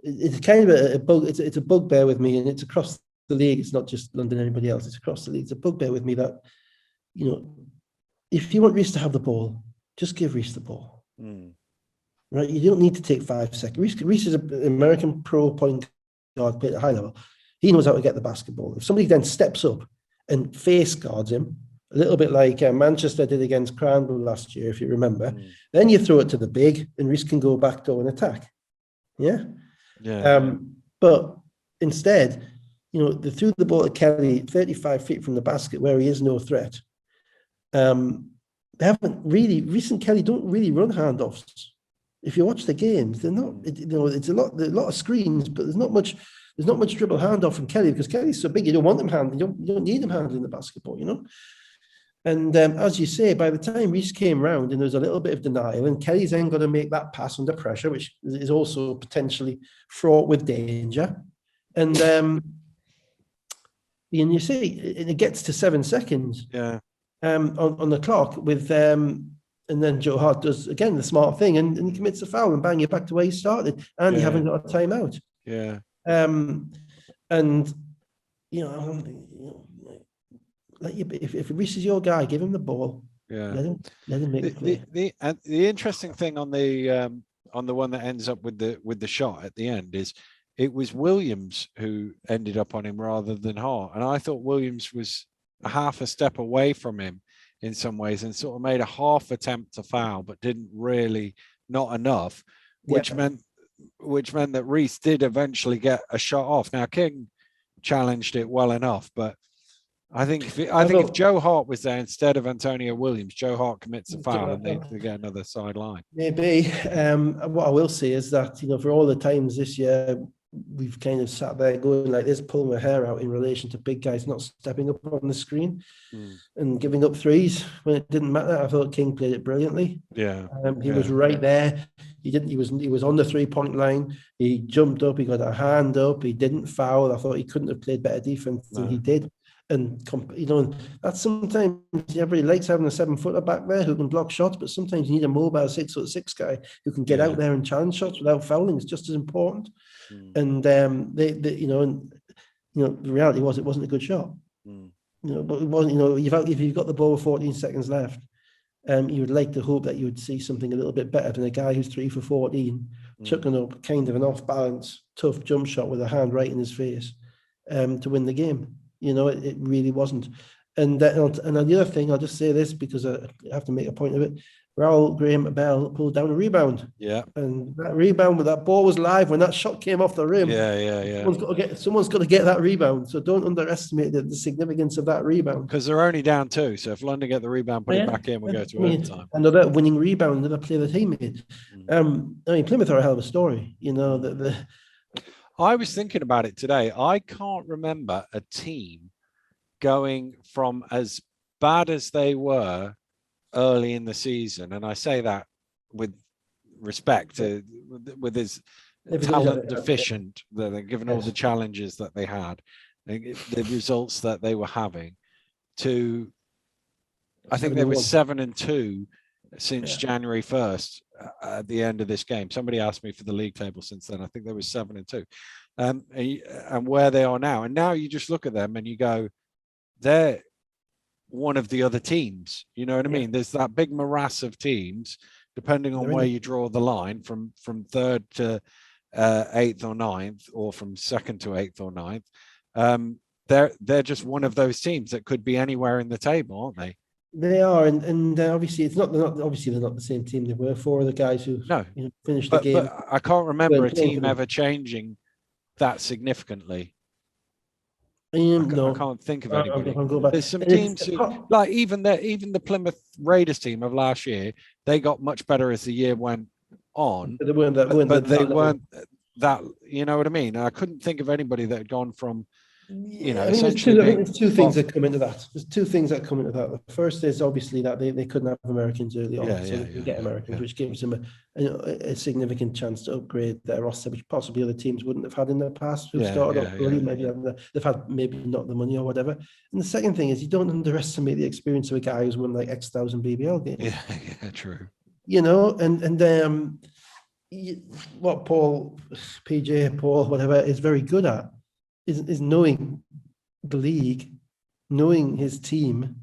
it's kind of a bug. It's a bugbear with me, and it's across the league. It's not just London and anybody else. It's across the league. It's a bugbear with me that, if you want Reece to have the ball, just give Reece the ball. Right? You don't need to take 5 seconds. Reece is an American pro point guard, played at a high level. He knows how to get the basketball. If somebody then steps up and face guards him, a little bit like Manchester did against Cranwell last year, if you remember, then you throw it to the big, and Reece can go back door and attack. Yeah. But instead, they threw the ball at Kelly 35 feet from the basket where he is no threat. They haven't really, Reece and Kelly don't really run handoffs. If you watch the games, they're not, it's a lot of screens, but there's not much dribble handoff from Kelly, because Kelly's so big, you don't want him handling, you don't need him handling the basketball, And as you say, by the time Reece came round and there was a little bit of denial, and Kelly's then got to make that pass under pressure, which is also potentially fraught with danger. And you see, it gets to 7 seconds. Yeah. on the clock with and then Joe Hart does again the smart thing and he commits a foul and bang, you're back to where you started, and you haven't got a timeout. Yeah. And if it reaches your guy, give him the ball. Yeah. Let him make the play. The interesting thing on the one that ends up with the shot at the end is it was Williams who ended up on him rather than Hart, and I thought Williams was a half a step away from him in some ways and sort of made a half attempt to foul, but didn't really, not enough, which meant that Reece did eventually get a shot off. Now King challenged it well enough, but I think if Joe Hart was there instead of Antonio Williams, Joe Hart commits a foul and they get another sideline. Maybe. What I will say is that, for all the times this year, we've kind of sat there going like this, pulling my hair out in relation to big guys not stepping up on the screen and giving up threes when it didn't matter. I thought King played it brilliantly. Yeah. He was right there. He was on the 3-point line. He jumped up, he got a hand up, he didn't foul. I thought he couldn't have played better defense than he did. And that's sometimes everybody likes having a 7-footer back there who can block shots, but sometimes you need a mobile 6'6" guy who can get out there and challenge shots without fouling. It's just as important. And the reality was it wasn't a good shot. But it wasn't. If you've got the ball with 14 seconds left, you would like to hope that you would see something a little bit better than a guy who's 3 for 14, chucking up kind of an off balance, tough jump shot with a hand right in his face to win the game. It really wasn't. And the other thing, I'll just say this because I have to make a point of it. Raoul Graham Bell pulled down a rebound. Yeah. And that rebound with that ball was live when that shot came off the rim. Yeah. Someone's got to get that rebound. So don't underestimate the significance of that rebound. Because they're only down 2. So if London get the rebound, put it back in, we'll go to overtime. Another winning rebound, another play that he made. Plymouth are a hell of a story. I was thinking about it today. I can't remember a team going from as bad as they were early in the season, and I say that with respect to with his talent deficient, given all the challenges that they had, the results that they were having, to I think they were 7-2 since January 1st at the end of this game. Somebody asked me for the league table since then. I think they were 7-2, and where they are now. And now you just look at them and you go, they're one of the other teams. You know what I mean? There's that big morass of teams, depending on where you draw the line, from 3rd to 8th or 9th, or from 2nd to 8th or 9th. They're just one of those teams that could be anywhere in the table, aren't they? They are, and obviously they're not the same team they were. 4 of the guys who finished the game. But I can't remember a team ever changing that significantly. No, I can't think of anybody. There's some teams who, like even the Plymouth Raiders team of last year, they got much better as the year went on. But they weren't that. You know what I mean? I couldn't think of anybody that had gone from. There's two things that come into that. There's 2 things that come into that. The first is obviously that they couldn't have Americans early on, they could get Americans, which gives them a significant chance to upgrade their roster, which possibly other teams wouldn't have had in the past. Who started off early, they've had maybe not the money or whatever. And the second thing is you don't underestimate the experience of a guy who's won like X thousand BBL games. Yeah, true. What Paul, whatever, is very good at is knowing the league, knowing his team,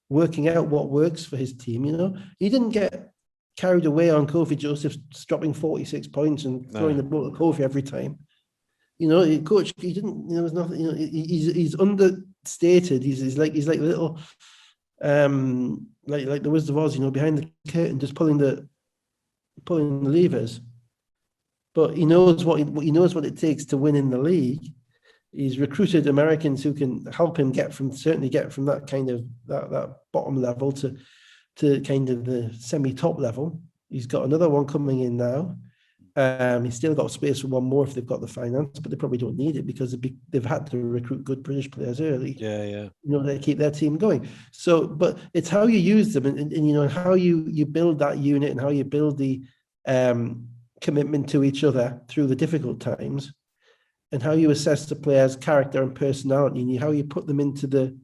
working out what works for his team. He didn't get carried away on Kofi Joseph dropping 46 points and throwing the ball to Kofi every time. Coach, he didn't. There's nothing. He's understated. He's like little, like the Wizard of Oz. Behind the curtain, just pulling the levers. But he knows what it takes to win in the league. He's recruited Americans who can help him get from that kind of that bottom level to kind of the semi-top level. He's got another one coming in now. He's still got space for one more if they've got the finance, but they probably don't need it because they've had to recruit good British players early. They keep their team going. So, but it's how you use them and how you build that unit and how you build the commitment to each other through the difficult times, and how you assess the player's character and personality, and how you put them into the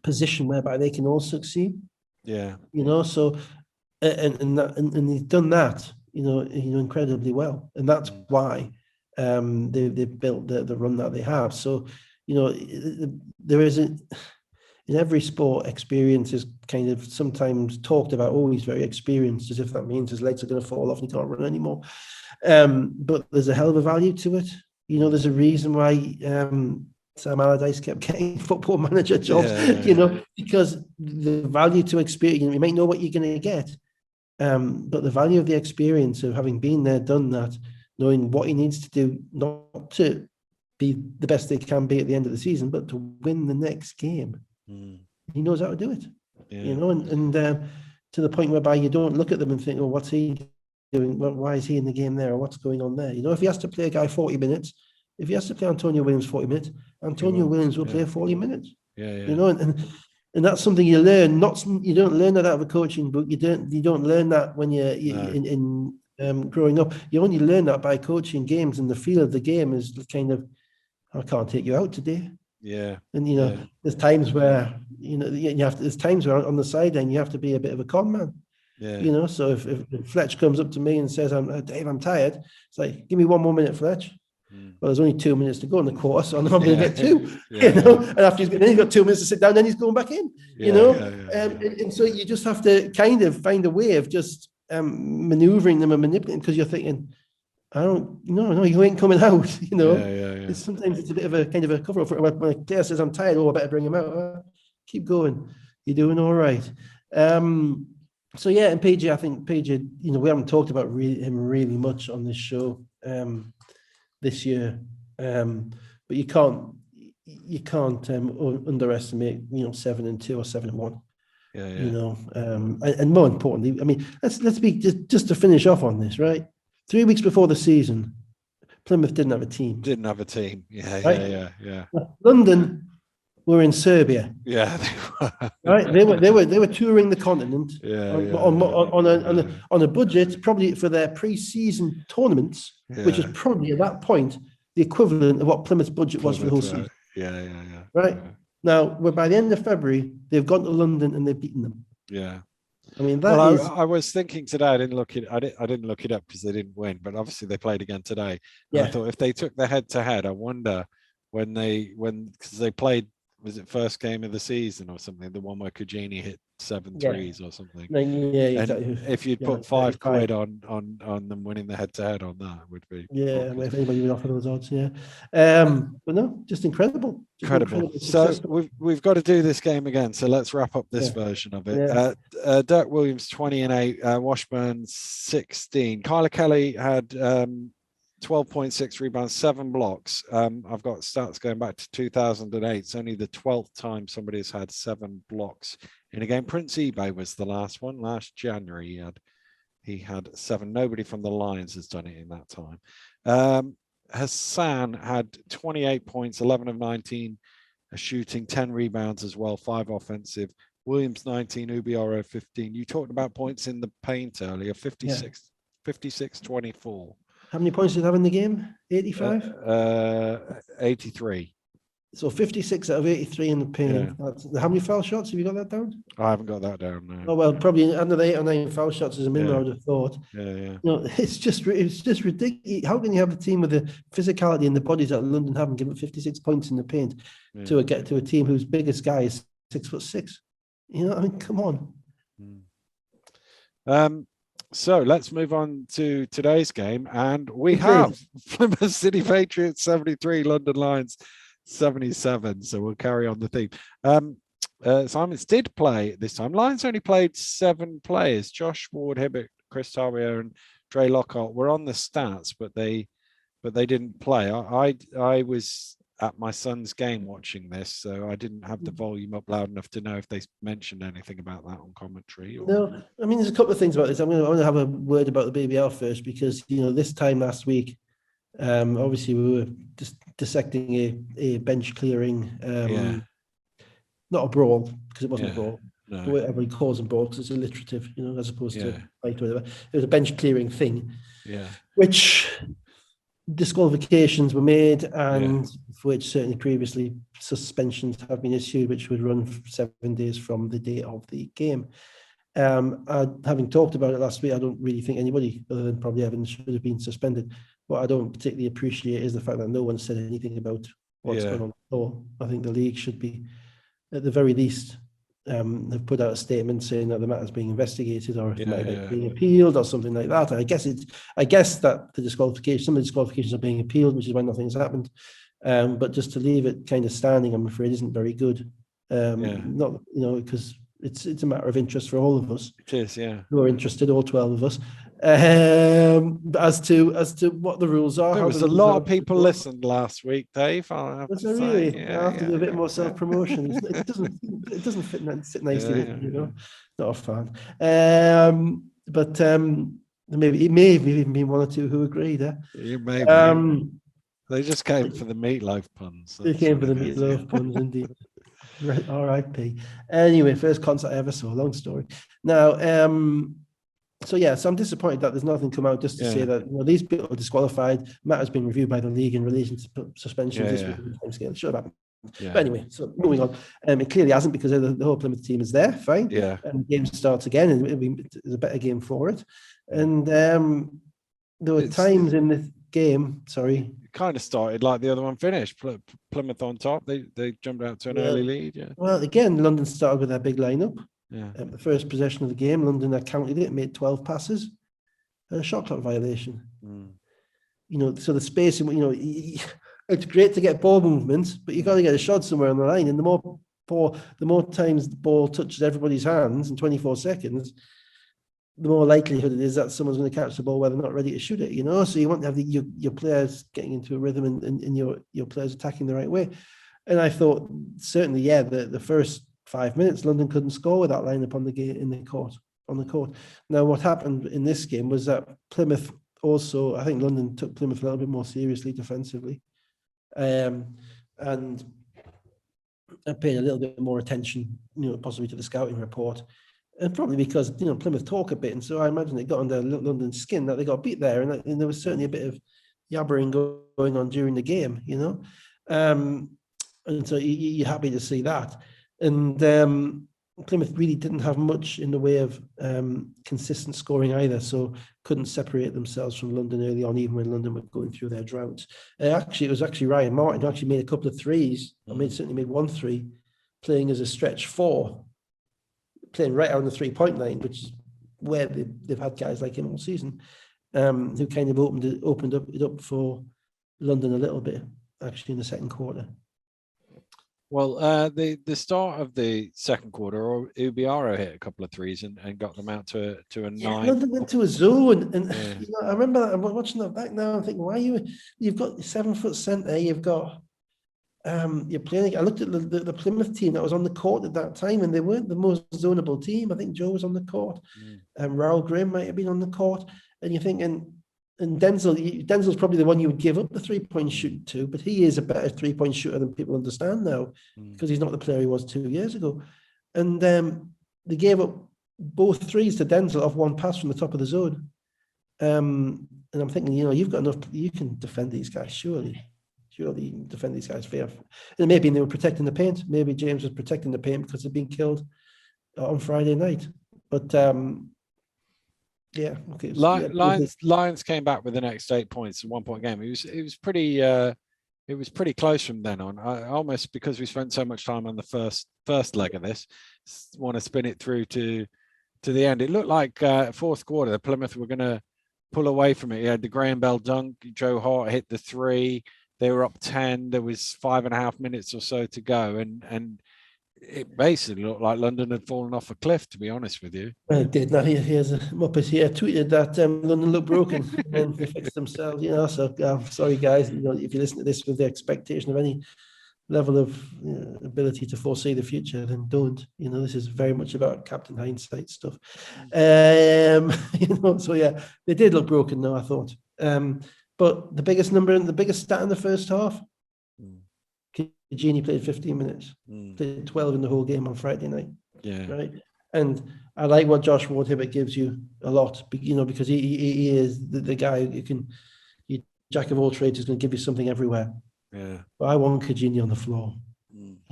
position whereby they can all succeed. Yeah. So and he's done that, incredibly well, and that's why they've built the run that they have. So, there is in every sport, experience is kind of sometimes talked about. Oh, he's very experienced, as if that means his legs are going to fall off and he can't run anymore. But there's a hell of a value to it. There's a reason why Sam Allardyce kept getting football manager jobs, because the value to experience, you might know what you're going to get, but the value of the experience of having been there, done that, knowing what he needs to do, not to be the best they can be at the end of the season, but to win the next game. He knows how to do it, and to the point whereby you don't look at them and think, oh, what's he doing? Why is he in the game there? Or what's going on there? If he has to play a guy 40 minutes, if he has to play Antonio Williams 40 minutes, Antonio Williams will play 40 minutes. And that's something you learn. You don't learn that out of a coaching book. You don't learn that when you're in growing up. You only learn that by coaching games, and the feel of the game is kind of, I can't take you out today. Yeah. And there's times where there's times where on the sideline you have to be a bit of a con man. Yeah. So if Fletch comes up to me and says, Dave, I'm tired, it's like, give me 1 more minute, Fletch. Well, there's only 2 minutes to go in the quarter, so I'm going to get 2. And after he's got 2 minutes to sit down, then he's going back in. And so you just have to kind of find a way of just maneuvering them and manipulating, because you're thinking, no, you ain't coming out. Sometimes it's a bit of a kind of a cover up. When a player says, I'm tired, I better bring him out. Keep going. You're doing all right. So yeah, and PJ, I think PJ, we haven't talked about him really much on this show this year, but you can't underestimate 7-2 or 7-1. And more importantly, I mean, let's be just to finish off on this, right? 3 weeks before the season, Plymouth didn't have a team. Yeah. London were in Serbia. Yeah, right. They were touring the continent on a budget probably for their pre-season tournaments, which is probably at that point the equivalent of what Plymouth's budget was for the whole season. Yeah. Right. Now, by the end of February, they've gone to London and they've beaten them. Yeah. I mean, I was thinking today. I didn't look it up because they didn't win, but obviously they played again today. Yeah. I thought if they took the head-to-head, I wonder because they played, was it first game of the season or something? The one where Kujini hit 7 threes or something. Yeah, exactly. And if you'd put £5 on them winning the head-to-head on that, would be if anybody would offer those odds, but no, just incredible. So we've got to do this game again. So let's wrap up this version of it. Dirk Williams 20 and 8, Washburn 16. Kyler Kelly had 12.6 rebounds, 7 blocks. I've got stats going back to 2008. It's only the 12th time somebody's had 7 blocks in a game. Prince eBay was the last one. Last January he had 7. Nobody from the Lions has done it in that time. Hassan had 28 points, 11 of 19 shooting, 10 rebounds as well, 5 offensive. Williams 19, Ubioro 15. You talked about points in the paint earlier, 56, 24. How many points did he have in the game? 85? 83. So 56 out of 83 in the paint. Yeah. How many foul shots? Have you got that down? I haven't got that down, no. Oh, well, probably under the 8 or 9 foul shots is a minimum, I would have thought. Yeah. It's just ridiculous. How can you have a team with the physicality and the bodies that London have and give it 56 points in the paint to get to a team whose biggest guy is 6'6"? I mean, come on. So let's move on to today's game, and we have Plymouth City Patriots 73, London Lions 77. So we'll carry on the theme. Simons did play this time. Lions only played 7 players. Josh Ward, Hibbert, Chris Tarbier, and Dre Lockhart were on the stats, but they didn't play. I was at my son's game watching this, so I didn't have the volume up loud enough to know if they mentioned anything about that on commentary. No, I mean, there's a couple of things about this. I'm going to have a word about the BBL first, because this time last week, obviously we were just dissecting a bench clearing, not a brawl, because it wasn't a brawl. No. Whatever he calls them brawl, because it's alliterative, as opposed to fight or whatever. It was a bench clearing thing, which disqualifications were made, and for which certainly previously suspensions have been issued, which would run for 7 days from the day of the game. Having talked about it last week, I don't really think anybody other than probably Evans should have been suspended. What I don't particularly appreciate is the fact that no one said anything about what's going on at all. I think the league should be, at the very least, have put out a statement saying that the matter is being investigated, or it might be being appealed, or something like that. I guess that some of the disqualifications are being appealed, which is why nothing's happened. But just to leave it kind of standing, I'm afraid, isn't very good. Not because it's a matter of interest for all of us. It is, who are interested, all 12 of us. As to what the rules are. There was a lot of people listened last week, Dave. I have to say. Really? I have to do a bit more self-promotion. It doesn't sit nicely with me, Not a fan. But maybe it may have even been one or two who agreed. You maybe. They just came for the meatloaf puns. They came for the meatloaf puns, indeed. Right, R.I.P. Anyway, first concert I ever saw. Long story. Now, so I'm disappointed that there's nothing come out just to say that these people are disqualified. Matter's been reviewed by the league in relation to suspensions this week. It should have happened. But anyway, so moving on. It clearly hasn't, because the whole Plymouth team is there. Fine. And the game starts again, and it's a better game for it. And there were times in the game. Sorry. Kind of started like the other one finished. Plymouth on top. They jumped out to an early lead. Well, again, London started with their big lineup. The first possession of the game, London counted it, made 12 passes, and a shot clock violation. So the space, it's great to get ball movements, but you got to get a shot somewhere on the line. And the more times the ball touches everybody's hands in 24 seconds, the more likelihood it is that someone's going to catch the ball where they're not ready to shoot it, So you want to have your players getting into a rhythm and your players attacking the right way. And I thought, certainly, the first 5 minutes, London couldn't score with that lineup on the court. Now, what happened in this game was that Plymouth also, I think London took Plymouth a little bit more seriously defensively, and paid a little bit more attention, possibly to the scouting report. And probably because Plymouth talk a bit, and so I imagine it got under London's skin that they got beat there, and there was certainly a bit of yabbering going on during the game, and so you're happy to see that. And Plymouth really didn't have much in the way of consistent scoring either, so couldn't separate themselves from London early on, even when London were going through their droughts. It was actually Ryan Martin who actually made a couple of threes. Certainly made 1 3, playing as a stretch 4. Playing right out on the 3-point line, which is where they've had guys like him all season, who kind of opened it up for London a little bit, actually, in the second quarter. Well, the start of the second quarter, Ubiaro hit a couple of threes and got them out to a 9. London went to a zone, and I remember that. I'm watching that back now. I'm thinking, why you've got 7-foot centre, you've got. You're playing. I looked at the Plymouth team that was on the court at that time, and they weren't the most zonable team. I think Joe was on the court, and Raoul Grimm might have been on the court. And you're thinking, and Denzel's probably the one you would give up the 3-point shooting to, but he is a better 3-point shooter than people understand now, because he's not the player he was 2 years ago. And they gave up both threes to Denzel off one pass from the top of the zone. And I'm thinking, you've got enough. You can defend these guys, surely. Surely you can defend these guys fair. And maybe they were protecting the paint. Maybe James was protecting the paint because they'd been killed on Friday night. But okay. Lions came back with the next 8 points in 1-point game. It was pretty close from then on. I almost, because we spent so much time on the first leg of this, want to spin it through to the end. It looked like fourth quarter, the Plymouth were going to pull away from it. You had the Graham Bell dunk. Joe Hart hit the 3. They were up 10. There was 5.5 minutes or so to go, and it basically looked like London had fallen off a cliff, to be honest with you. Well, it did. Now here's a Muppet here tweeted that London looked broken and then they fixed themselves. So sorry guys. If you listen to this with the expectation of any level of ability to foresee the future, then don't. This is very much about Captain Hindsight stuff. So yeah, they did look broken. Though I thought. But the biggest stat in the first half, Genie played 15 minutes, played 12 in the whole game on Friday night. Yeah. Right. And I like what Josh Ward-Hibbert gives you a lot, because he is the guy you jack of all trades who's going to give you something everywhere. Yeah. But I want Cagini on the floor.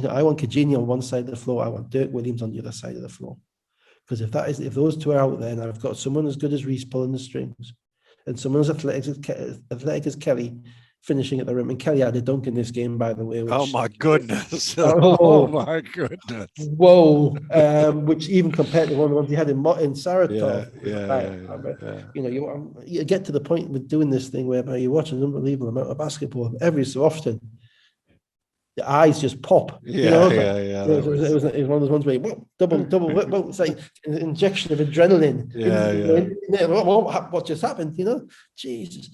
I want Cagini on one side of the floor. I want Dirk Williams on the other side of the floor. Because if those two are out there, and I've got someone as good as Reece pulling the strings, and someone as athletic as Kelly finishing at the rim, and Kelly had a dunk in this game, by the way. Oh my goodness! Oh my goodness! Whoa! Which even compared to one of the ones he had in Saratov, you get to the point with doing this thing whereby you watch an unbelievable amount of basketball every so often. The eyes just pop. It was one of those ones where double. It's like an injection of adrenaline. What just happened? Jesus.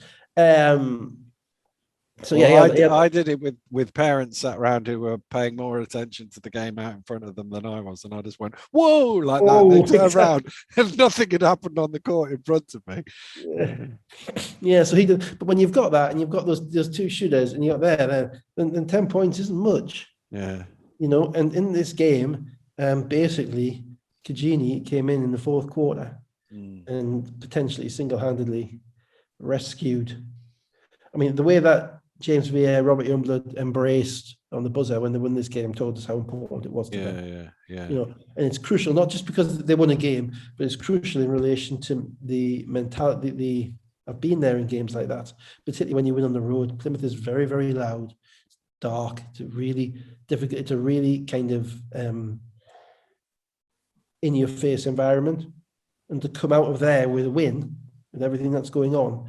I did it with parents sat around who were paying more attention to the game out in front of them than I was, and I just went, "Whoa!" like that. They turned around, and nothing had happened on the court in front of me. Yeah, so he did. But when you've got that, and you've got those two shooters, and you're then 10 points isn't much. Yeah, And in this game, basically, Cagini came in the fourth quarter and potentially single-handedly rescued. I mean, the way that James Vier, Robert Youngblood embraced on the buzzer when they won this game told us how important it was to them. Yeah. And it's crucial, not just because they won a game, but it's crucial in relation to the mentality. I've been there in games like that, particularly when you win on the road. Plymouth is very, very loud. It's dark. It's really difficult. It's a really kind of in-your-face environment. And to come out of there with a win, with everything that's going on,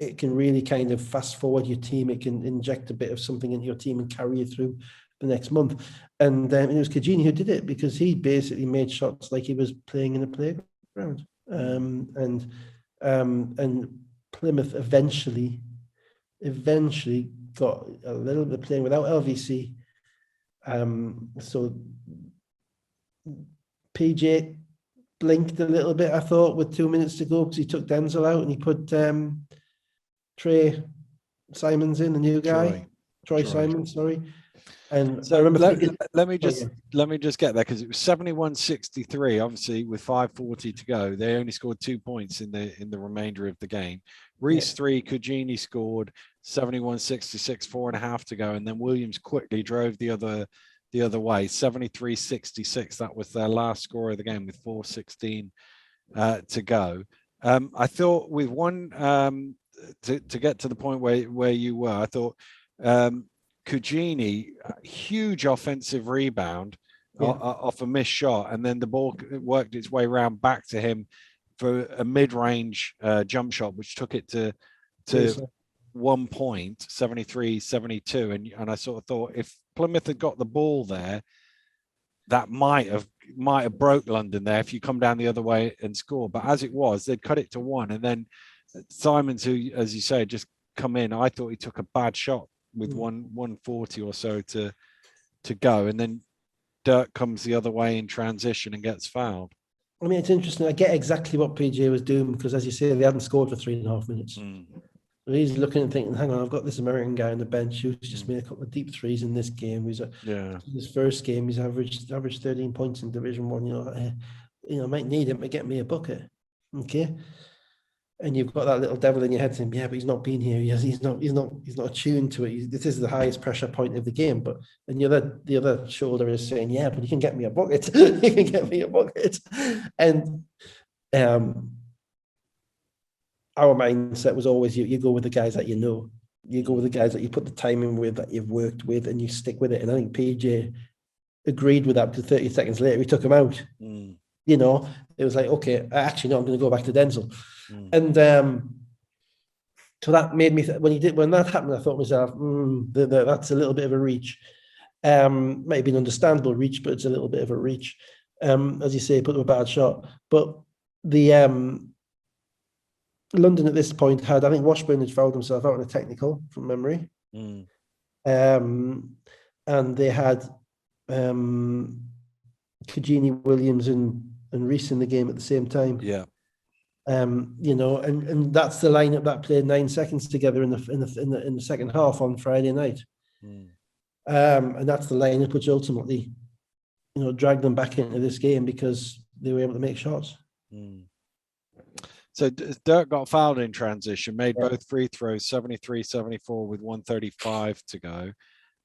it can really kind of fast forward your team. It can inject a bit of something into your team and carry you through the next month. And it was Cagini who did it, because he basically made shots like he was playing in a playground. And Plymouth eventually got a little bit playing without LVC. So PJ blinked a little bit, I thought, with 2 minutes to go, because he took Denzel out and he put Trey Simons in, the new guy, Troy Simons, sorry. And so I remember let me just get there, because it was 71-63. Obviously, with 5:40 to go, they only scored 2 points in the remainder of the game. Reece 3, Cagini scored 71-66, 4.5 to go, and then Williams quickly drove the other way, 73-66. That was their last score of the game with 4:16 to go. I thought with one to get to the point where you were, I thought Cagini, huge offensive rebound off a missed shot, and then the ball worked its way around back to him for a mid-range jump shot, which took it to 1 point, 73-72. And I sort of thought, if Plymouth had got the ball there, that might have broke London there if you come down the other way and score. But as it was, they'd cut it to 1, and then Simons, who, as you say, just come in, I thought he took a bad shot with 140 or so to go, and then Dirk comes the other way in transition and gets fouled. I mean, it's interesting. I get exactly what PJ was doing, because, as you say, they hadn't scored for 3.5 minutes. So he's looking and thinking, hang on, I've got this American guy on the bench who's just made a couple of deep threes in this game. His first game, he's averaged 13 points in Division 1. I might need him to get me a bucket. Okay. And you've got that little devil in your head saying, yeah, but he's not been here. He's not attuned to it. This is the highest pressure point of the game. But and the other shoulder is saying, yeah, but he can get me a bucket. He can get me a bucket. And our mindset was always you go with the guys that you know. You go with the guys that you put the time in with, that you've worked with, and you stick with it. And I think PJ agreed with that, because 30 seconds later, we took him out. It was like, okay, actually, no, I'm going to go back to Denzel. And so that made me, when that happened, I thought to myself, that's a little bit of a reach. Might have been understandable reach, but it's a little bit of a reach. As you say, put up a bad shot. But the London at this point had, I think Washburn had fouled himself out on a technical from memory. And they had Cagini, Williams, and Reece in the game at the same time. Yeah. And that's the lineup that played 9 seconds together in the second half on Friday night. And that's the lineup which ultimately, dragged them back into this game, because they were able to make shots. So Dirk got fouled in transition, made both free throws, 73-74 with 1:35 to go.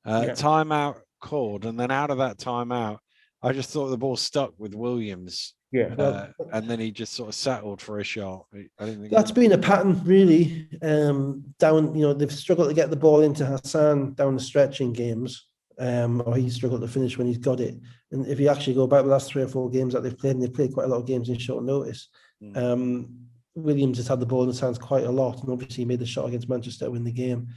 Timeout called, and then out of that timeout, I just thought the ball stuck with Williams. And then he just sort of settled for a shot. I didn't think that's been a pattern, really. Down, they've struggled to get the ball into Hassan down the stretch in games, or he's struggled to finish when he's got it. And if you actually go back the last 3 or 4 games that they've played, and they've played quite a lot of games in short notice, Williams has had the ball in his hands quite a lot, and obviously he made the shot against Manchester to win the game.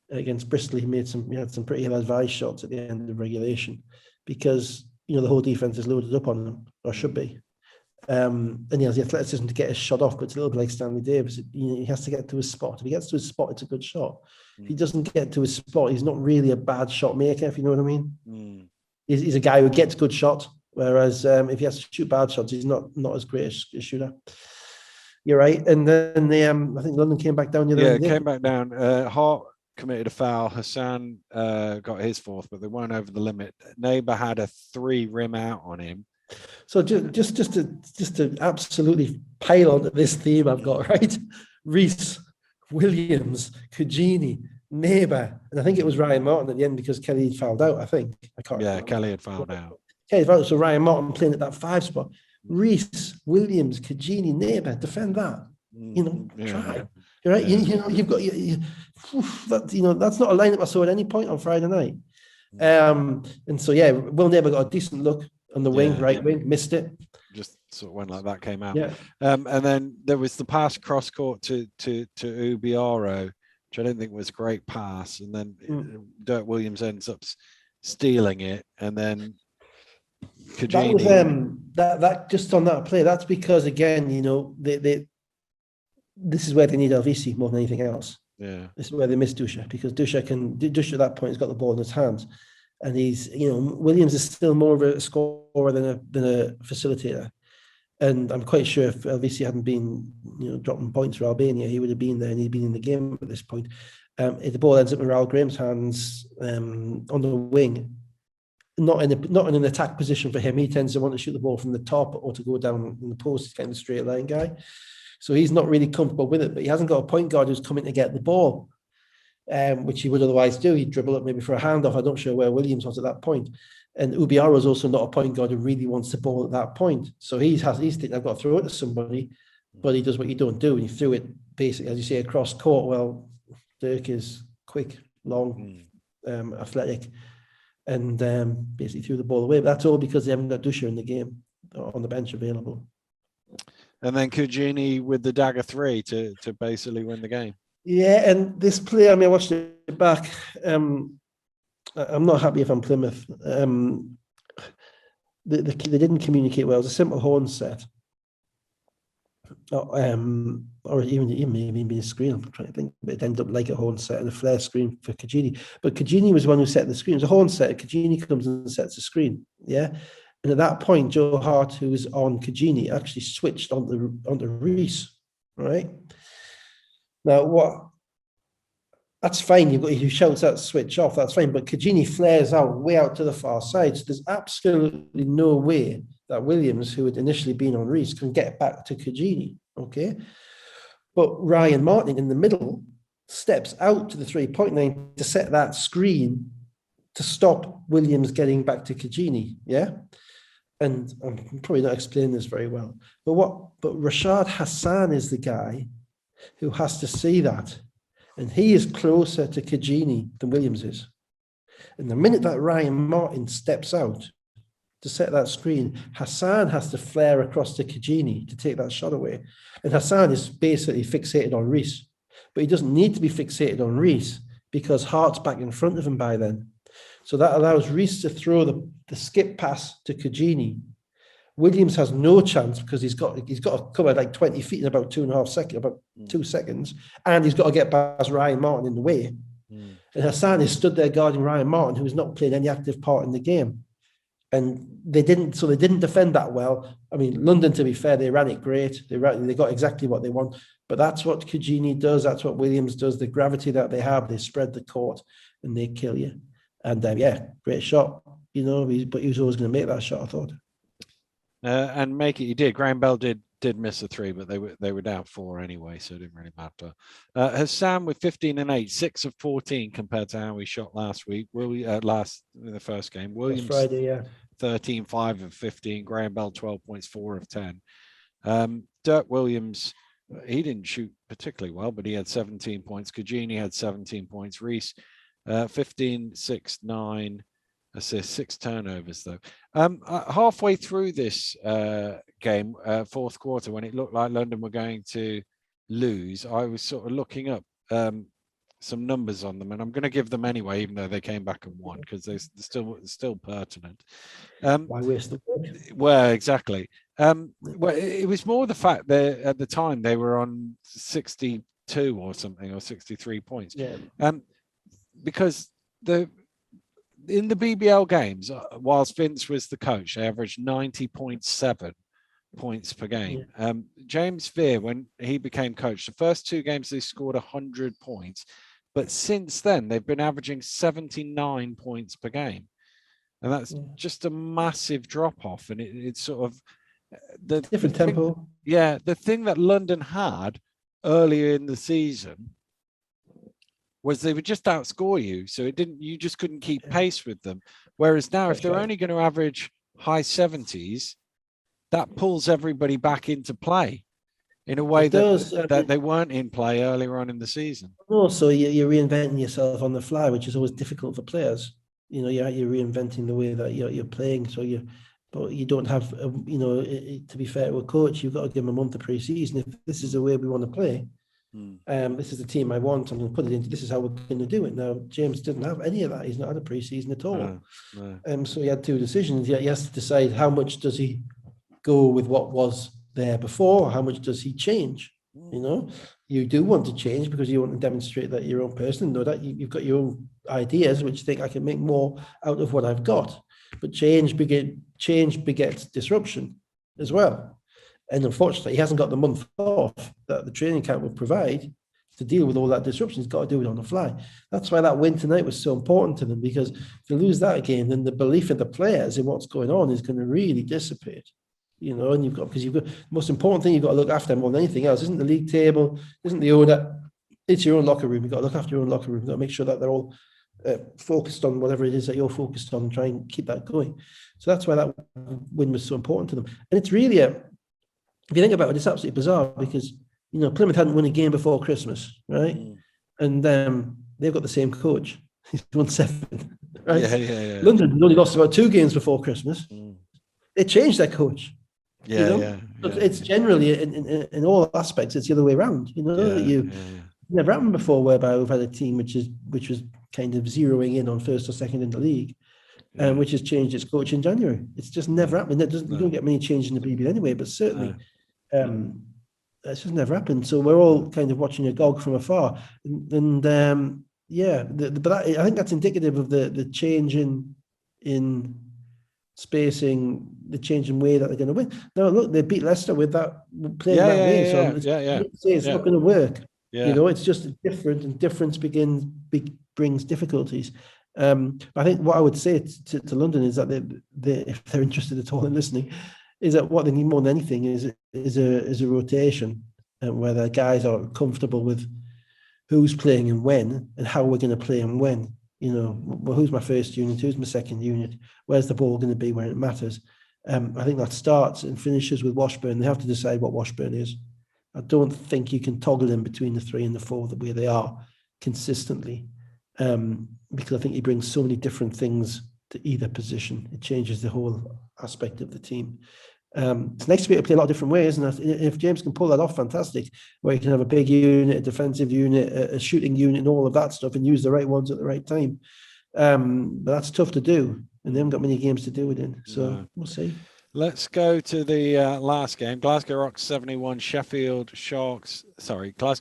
Against Bristol, he had some pretty ill-advised shots at the end of regulation, because the whole defense is loaded up on him, or should be. And he has the athleticism to get his shot off, but it's a little bit like Stanley Davis. He has to get to his spot. If he gets to his spot, it's a good shot. If he doesn't get to his spot, he's not really a bad shot maker, if you know what I mean. He's a guy who gets good shots, whereas if he has to shoot bad shots, he's not as great a shooter. You're right. And then I think London came back down. Came back down. Hart committed a foul. Hassan got his 4th, but they weren't over the limit. Neighbour had a 3 rim out on him. So just to absolutely pile onto this theme I've got, right? Reece, Williams, Cugini, Neighbour, and I think it was Ryan Martin at the end because Kelly had fouled out, I think. I can't remember. Kelly had fouled out. So Ryan Martin playing at that 5 spot. Reece, Williams, Cugini, Neighbour, defend that. Try. You're right. You've got that's not a lineup I saw at any point on Friday night. And so Will Neighbour got a decent look on the wing, right wing, missed it. Just sort of went like that, came out. And then there was the pass cross court to Ubiaro, which I didn't think was a great pass. And then Dirk Williams ends up stealing it, and then Cugini. That just on that play. That's because again, this is where they need Alvisi more than anything else. This is where they miss Dusha, because Dusha at that point has got the ball in his hands. And he's, Williams is still more of a scorer than a facilitator. And I'm quite sure if Alvisi hadn't been, dropping points for Albania, he would have been there and he'd been in the game at this point. If the ball ends up in Raoul Graham's hands on the wing, not in an attack position for him. He tends to want to shoot the ball from the top or to go down in the post. He's kind of a straight line guy. So he's not really comfortable with it, but he hasn't got a point guard who's coming to get the ball. Which he would otherwise do. He'd dribble up maybe for a handoff. I'm not sure where Williams was at that point. And Ubiaro is also not a point guard who really wants the ball at that point. So he's thinking, I've got to throw it to somebody, but he does what you don't do. And he threw it basically, as you say, across court. Well, Dirk is quick, long, athletic, and basically threw the ball away. But that's all because they haven't got Dusha in the game on the bench available. And then Cugini with the dagger 3 to basically win the game. Yeah, and this play, I watched it back. I'm not happy if I'm Plymouth. They didn't communicate well. It was a simple horn set. Or even maybe a screen. I'm trying to think, but it ended up like a horn set and a flare screen for Cugini. But Cugini was the one who set the screen. It was a horn set. Cugini comes and sets the screen. Yeah. And at that point, Joe Hart, who was on Cugini, actually switched onto Reece. Right. Now, that's fine. He shouts that switch off. That's fine. But Cugini flares out way out to the far side. So there's absolutely no way that Williams, who had initially been on Reece, can get back to Cugini. Okay. But Ryan Martin in the middle steps out to the 3-point line to set that screen to stop Williams getting back to Cugini. Yeah. And I'm probably not explaining this very well. But Rashad Hassan is the guy who has to see that. And he is closer to Cugini than Williams is. And the minute that Ryan Martin steps out to set that screen, Hassan has to flare across to Cugini to take that shot away. And Hassan is basically fixated on Reece. But he doesn't need to be fixated on Reece because Hart's back in front of him by then. So that allows Reece to throw the skip pass to Cugini. Williams has no chance because he's got to cover like 20 feet in about 2.5 seconds, about 2 seconds, and he's got to get past Ryan Martin in the way. And Hassan is stood there guarding Ryan Martin, who's not playing any active part in the game. And they didn't defend that well. I mean, London, to be fair, they ran it great. They got exactly what they want. But that's what Cugini does. That's what Williams does. The gravity that they have, they spread the court and they kill you. And great shot, but he was always going to make that shot, I thought. And make it, he did. Graham Bell did did miss a 3, but they were down 4 anyway, so it didn't really matter. Hassan with 15 and 8, 6 of 14 compared to how we shot last week. In the first game. Williams Friday, yeah. 13, 5 of 15. Graham Bell 12 points, 4 of 10. Dirk Williams, he didn't shoot particularly well, but he had 17 points. Kajini had 17 points. Reese 15, 6, 9 assists, 6 turnovers though. Halfway through this game, fourth quarter, when it looked like London were going to lose, I was sort of looking up some numbers on them, and I'm going to give them anyway, even though they came back and won, because they're still pertinent. Why waste the work? Well, exactly. Well, it was more the fact that at the time they were on 62 or something, or 63 points. Yeah. Because in the BBL games, whilst Vince was the coach, they averaged 90.7 points per game. Yeah. James Veer, when he became coach, the first 2 games they scored 100 points, but since then they've been averaging 79 points per game, and that's just a massive drop off. And it's sort of the different tempo. Yeah, the thing that London had earlier in the season was they would just outscore you, so you just couldn't keep pace with them. Whereas now, if they're only going to average high 70s, that pulls everybody back into play in a way that they weren't in play earlier on in the season. Also, you're reinventing yourself on the fly, which is always difficult for players. You know, you're reinventing the way that you're playing. So but you don't have, to be fair to a coach, you've got to give them a month of pre-season. If this is the way we want to play, this is the team I want, I'm going to put it into, this is how we're going to do it. Now, James didn't have any of that. He's not had a pre-season at all. No. So he had 2 decisions. He has to decide how much does he go with what was there before, or how much does he change? You know, you do want to change because you want to demonstrate that you're your own person, know that you've got your own ideas, which think I can make more out of what I've got. But change begets disruption as well. And unfortunately, he hasn't got the month off that the training camp will provide to deal with all that disruption. He's got to do it on the fly. That's why that win tonight was so important to them, because if you lose that game, then the belief of the players in what's going on is going to really dissipate. You know, and because you've got the most important thing you've got to look after more than anything else isn't the league table, isn't the order, it's your own locker room. You've got to look after your own locker room. You've got to make sure that they're all focused on whatever it is that you're focused on and try and keep that going. So that's why that win was so important to them. And it's really if you think about it, it's absolutely bizarre because, you know, Plymouth hadn't won a game before Christmas, right? And they've got the same coach. He's won 7, right? Yeah. London only lost about 2 games before Christmas. They changed their coach. It's generally in all aspects, it's the other way around. You know, never happened before whereby we've had a team which was kind of zeroing in on first or second in the league, which has changed its coach in January. It's just never happened. You don't get many changes in the BBL anyway, but certainly that's just never happened. So we're all kind of watching a gog from afar, but I think that's indicative of the change in spacing, the change in way that they're going to win. Now, look, they beat Leicester with that playing that way. So it's not going to work. You know, it's just different, and difference brings difficulties. I think what I would say to London is that they, if they're interested at all in listening, is that what they need more than anything is a rotation, where the guys are comfortable with who's playing and when, and how we're going to play and when. You know, well, who's my first unit? Who's my second unit? Where's the ball going to be when it matters? I think that starts and finishes with Washburn. They have to decide what Washburn is. I don't think you can toggle in between the 3 and the 4 the way they are consistently, because I think he brings so many different things to either position. It changes the whole aspect of the team. It's nice to be able to play a lot of different ways, and if James can pull that off, fantastic. Where you can have a big unit, a defensive unit, a shooting unit, and all of that stuff, and use the right ones at the right time. But that's tough to do, and they haven't got many games to do it in. So we'll see. Let's go to the last game. Glasgow Rocks 71, Glasgow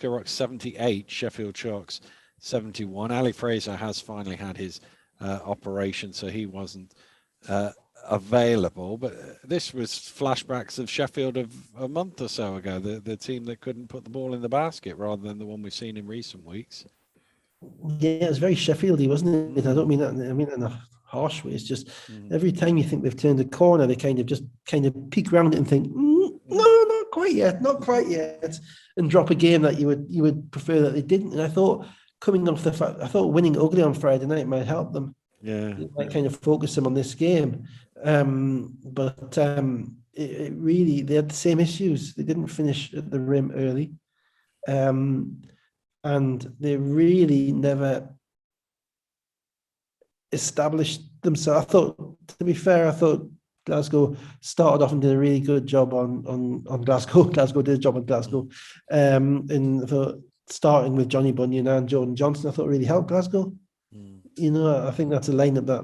Rocks 78, Sheffield Sharks 71. Ali Fraser has finally had his operation, so he wasn't available, but this was flashbacks of Sheffield of a month or so ago, the team that couldn't put the ball in the basket rather than the one we've seen in recent weeks. Yeah, it was very Sheffieldy, wasn't it? I don't mean that, I mean in a harsh way. It's just every time you think they've turned a corner, they kind of peek around it and think, no, not quite yet, and drop a game that you would prefer that they didn't. And I thought coming off the fact, I thought winning ugly on Friday night might help them. Yeah, it might kind of focus them on this game. But it really, they had the same issues. They didn't finish at the rim early, and they really never established themselves. I thought, to be fair, I thought Glasgow started off and did a really good job on Glasgow. Glasgow did a job on Glasgow, and I thought starting with Johnny Bunyan and Jordan Johnson, I thought really helped Glasgow. You know, I think that's a lineup that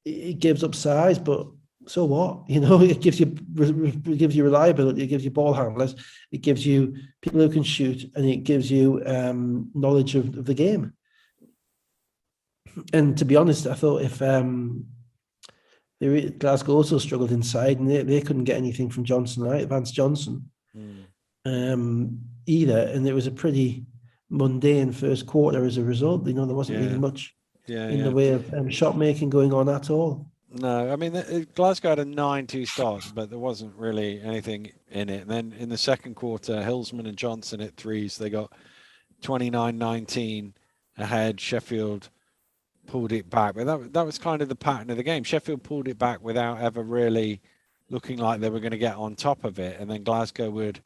it gives up size, but so what? You know, it gives you reliability, it gives you ball handlers, it gives you people who can shoot, and it gives you knowledge of the game. And to be honest, I thought if Glasgow also struggled inside, and they couldn't get anything from Johnson, right? Vance Johnson, either, and it was a pretty mundane first quarter as a result. You know, there wasn't really much in the way of shot making going on at all. No, I mean, Glasgow had a 9-2 start, but there wasn't really anything in it. And then in the second quarter, Hillsman and Johnson hit threes. They got 29-19 ahead. Sheffield pulled it back, but that was kind of the pattern of the game. Sheffield pulled it back without ever really looking like they were going to get on top of it, and then Glasgow would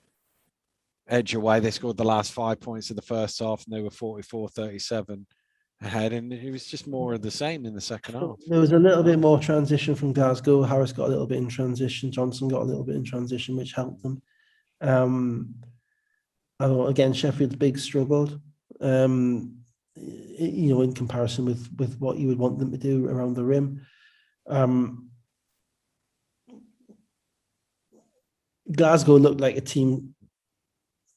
edge away. They scored the last 5 points of the first half, and they were 44-37 ahead, and it was just more of the same in the second half. There was a little bit more transition from Glasgow. Harris got a little bit in transition. Johnson got a little bit in transition, which helped them. Again, Sheffield's big struggled. You know, in comparison with what you would want them to do around the rim. Glasgow looked like a team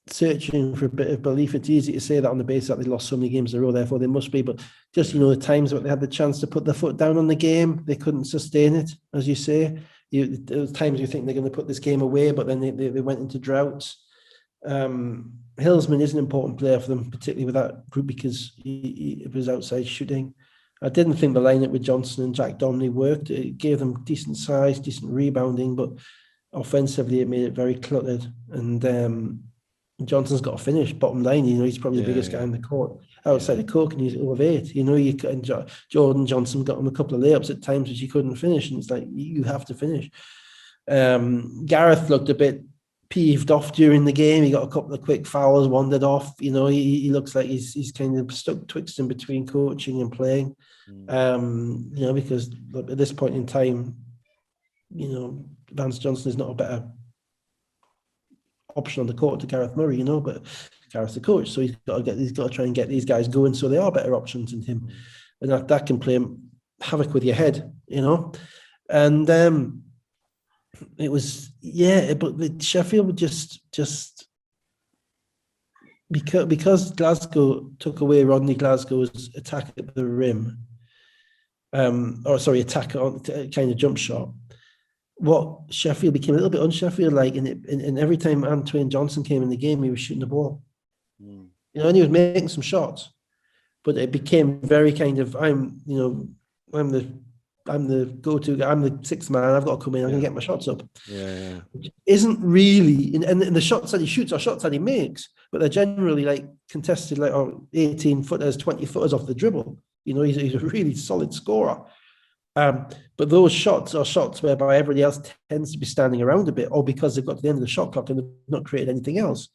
searching for a bit of belief. It's easy to say that on the basis that they lost so many games in a row, therefore they must be, but just, you know, the times that they had the chance to put their foot down on the game, they couldn't sustain it, as you say. There was times you think they're going to put this game away, but then they went into droughts. Hillsman is an important player for them, particularly with that group, because he was outside shooting. I didn't think the lineup with Johnson and Jack Donnelly worked. It gave them decent size, decent rebounding, but offensively it made it very cluttered. And Johnson's got to finish. Bottom line, you know, he's probably the biggest guy in the court. Outside the court, and he's over 8. You know, Jordan Johnson got him a couple of layups at times which he couldn't finish, and it's like, you have to finish. Gareth looked a bit peeved off during the game. He got a couple of quick fouls, wandered off. You know, he looks like he's kind of stuck twixt in between coaching and playing. You know, because at this point in time, you know, Vance Johnson is not a better option on the court to Gareth Murray, you know, but Gareth's the coach, so he's got to try and get these guys going so they are better options than him, and that can play havoc with your head, you know. And it was but Sheffield would just because Glasgow took away Rodney Glasgow's attack at the rim, attack on kind of jump shot. What Sheffield became a little bit un-Sheffield like, and every time Antoine Johnson came in the game, he was shooting the ball. You know, and he was making some shots, but it became very kind of, I'm the go-to guy, I'm the sixth man, I've got to come in, I'm going to get my shots up. Which isn't really, and the shots that he shoots are shots that he makes, but they're generally like contested, like 18-footers, 20-footers off the dribble. You know, he's a really solid scorer. But those shots are shots whereby everybody else tends to be standing around a bit, or because they've got to the end of the shot clock and they've not created anything else.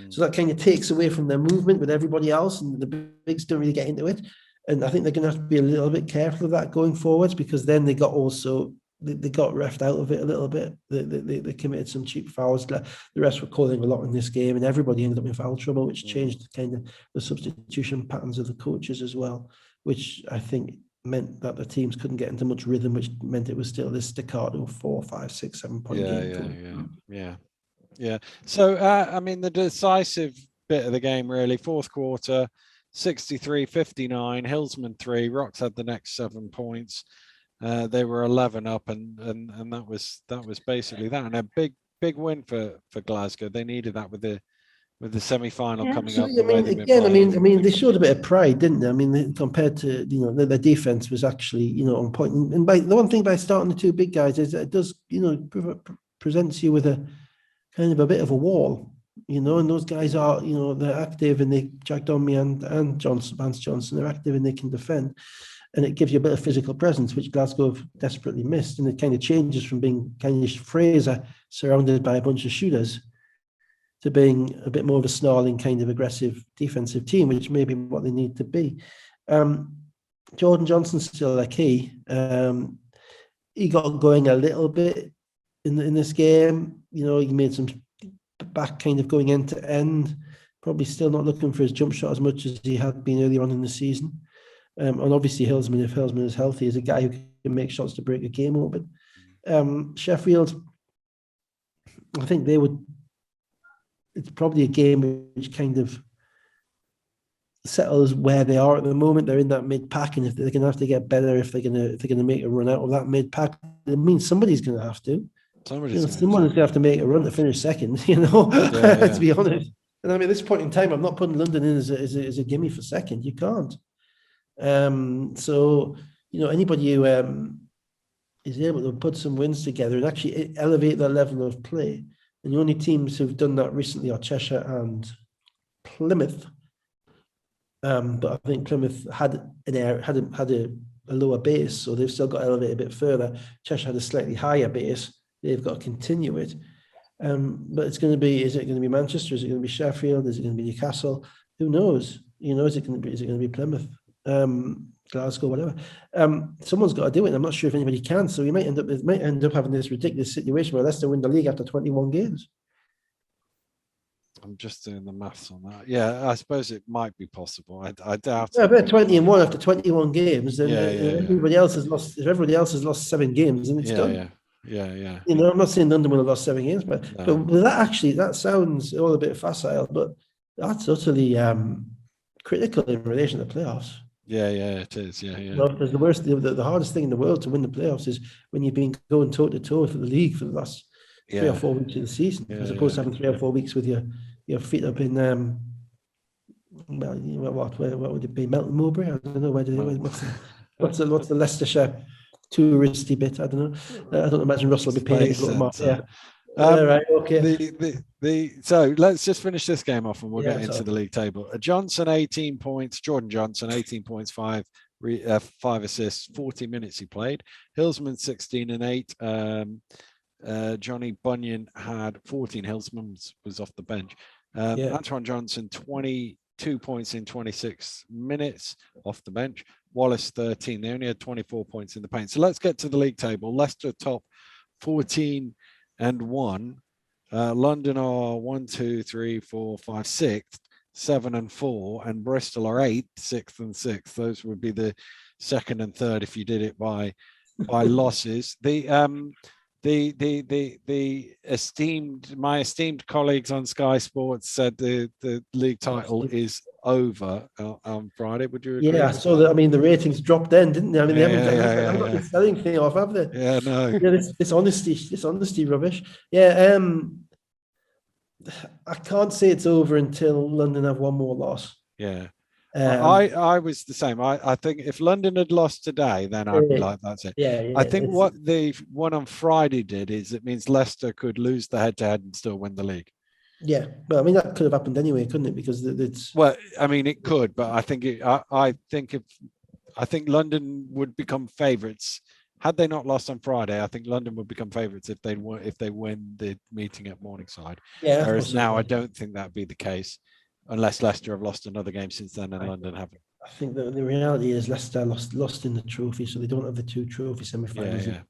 So that kind of takes away from their movement with everybody else, and the bigs don't really get into it. And I think they're going to have to be a little bit careful of that going forwards, because then they got refed out of it a little bit. They committed some cheap fouls. The refs were calling a lot in this game, and everybody ended up in foul trouble, which changed kind of the substitution patterns of the coaches as well, which I think meant that the teams couldn't get into much rhythm, which meant it was still this staccato 4, 5, 6, 7 point game. Yeah. So I mean, the decisive bit of the game, really, fourth quarter, 63-59, Hillsman 3, Rocks had the next 7 points. They were 11 up, and that was basically that, and a big win for Glasgow. They needed that with the semi-final coming up. I mean, they showed a bit of pride, didn't they? I mean, compared to, you know, their defense was actually, you know, on point. And by the one thing by starting the two big guys is that it does, you know, presents you with kind of a bit of a wall, and those guys are, they're active, and Jack Domi and Vance Johnson are active and they can defend. And it gives you a bit of physical presence, which Glasgow have desperately missed. And it kind of changes from being kind of Fraser surrounded by a bunch of shooters to being a bit more of a snarling, kind of aggressive defensive team, which may be what they need to be. Jordan Johnson's still a key. He got going a little bit in this game. He made some back kind of going end to end. Probably still not looking for his jump shot as much as he had been earlier on in the season. And obviously Hillsman, if Hillsman is healthy, is a guy who can make shots to break a game open. Sheffield, I think it's probably a game which kind of settles where they are at the moment. They're in that mid pack, and if they're going to have to get better, if they're going to make a run out of that mid pack, it means somebody's going to have to. Someone's going to have to make a run to finish second. To be honest. And I mean, at this point in time, I'm not putting London in as a gimme for second. You can't. So anybody who is able to put some wins together and actually elevate their level of play, and the only teams who've done that recently are Cheshire and Plymouth. But I think Plymouth had a lower base, so they've still got to elevate a bit further. Cheshire had a slightly higher base; they've got to continue it. But it's going to be: is it going to be Manchester? Is it going to be Sheffield? Is it going to be Newcastle? Who knows? Is it going to be Plymouth? Glasgow, whatever. Someone's got to do it. I'm not sure if anybody can. So it might end up having this ridiculous situation where Leicester win the league after 21 games. I'm just doing the maths on that. Yeah, I suppose it might be possible. I doubt. Yeah, about 20-1 after 21 games. Then everybody else has lost. If everybody else has lost 7 games, then it's done. Yeah. I'm not saying London will have lost 7 games, but that sounds all a bit facile, but that's utterly critical in relation to playoffs. Yeah, it is. Yeah. Because the hardest thing in the world to win the playoffs is when you've been going toe to toe for the league for the last 3 or 4 weeks of the season, as opposed to having 3 or 4 weeks with your feet up in what would it be? Melton Mowbray? I don't know what's the Leicestershire touristy bit? I don't know. I don't imagine Russell will be paying to go to Mark. Yeah. Right. Okay. So let's just finish this game off, and we'll get into the league table. Johnson 18 points. Jordan Johnson 18 points, 5 assists, 40 minutes he played. Hillsman 16 and 8. Johnny Bunyan had 14. Hillsman was off the bench. Antoine Johnson 22 points in 26 minutes off the bench. Wallace 13. They only had 24 points in the paint. So let's get to the league table. Leicester top 14 and 1. London are 1, 2, 3, 4, 5, 6th, 7 and 4, and Bristol are 8th, 6th and 6th. Those would be the second and third if you did it by losses. My esteemed colleagues on Sky Sports said the league title is over on Friday. Would you agree? Yeah, I saw that. I mean, the ratings dropped then, didn't they? I mean, they haven't got the selling thing off, have they? Yeah, no. This honesty rubbish. Yeah, I can't say it's over until London have one more loss. Yeah. I was the same. I think if London had lost today, then I'd be like, that's it. Yeah. I think what the one on Friday did is it means Leicester could lose the head-to-head and still win the league. Yeah, but I mean that could have happened anyway, couldn't it? Because it's I mean it could, but I think I think London would become favourites had they not lost on Friday. I think London would become favourites if they win the meeting at Morningside. Yeah, whereas now I don't think that'd be the case. Unless Leicester have lost another game since then and London haven't. I think the reality is Leicester lost in the trophy, so they don't have the 2 trophy semi-finals to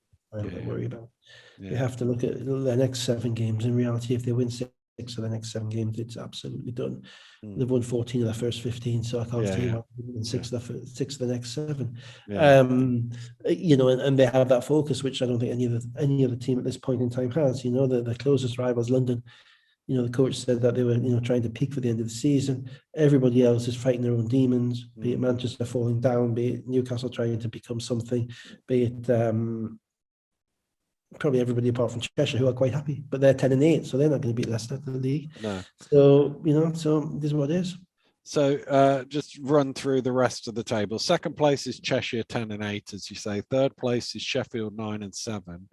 worry about. Yeah. You have to look at their next 7 games. In reality, if they win 6 of the next 7 games, it's absolutely done. They've won 14 of their first 15, so I can't see why they win 6 of the next 7. Yeah. And they have that focus, which I don't think any other team at this point in time has. The closest rivals, London. The coach said that they were, trying to peak for the end of the season. Everybody else is fighting their own demons, be it Manchester falling down, be it Newcastle trying to become something, be it probably everybody apart from Cheshire who are quite happy, but they're 10 and 8, so they're not going to beat Leicester in the league. No. So, so this is what it is. So just run through the rest of the table. Second place is Cheshire 10 and 8, as you say. Third place is Sheffield 9 and 7.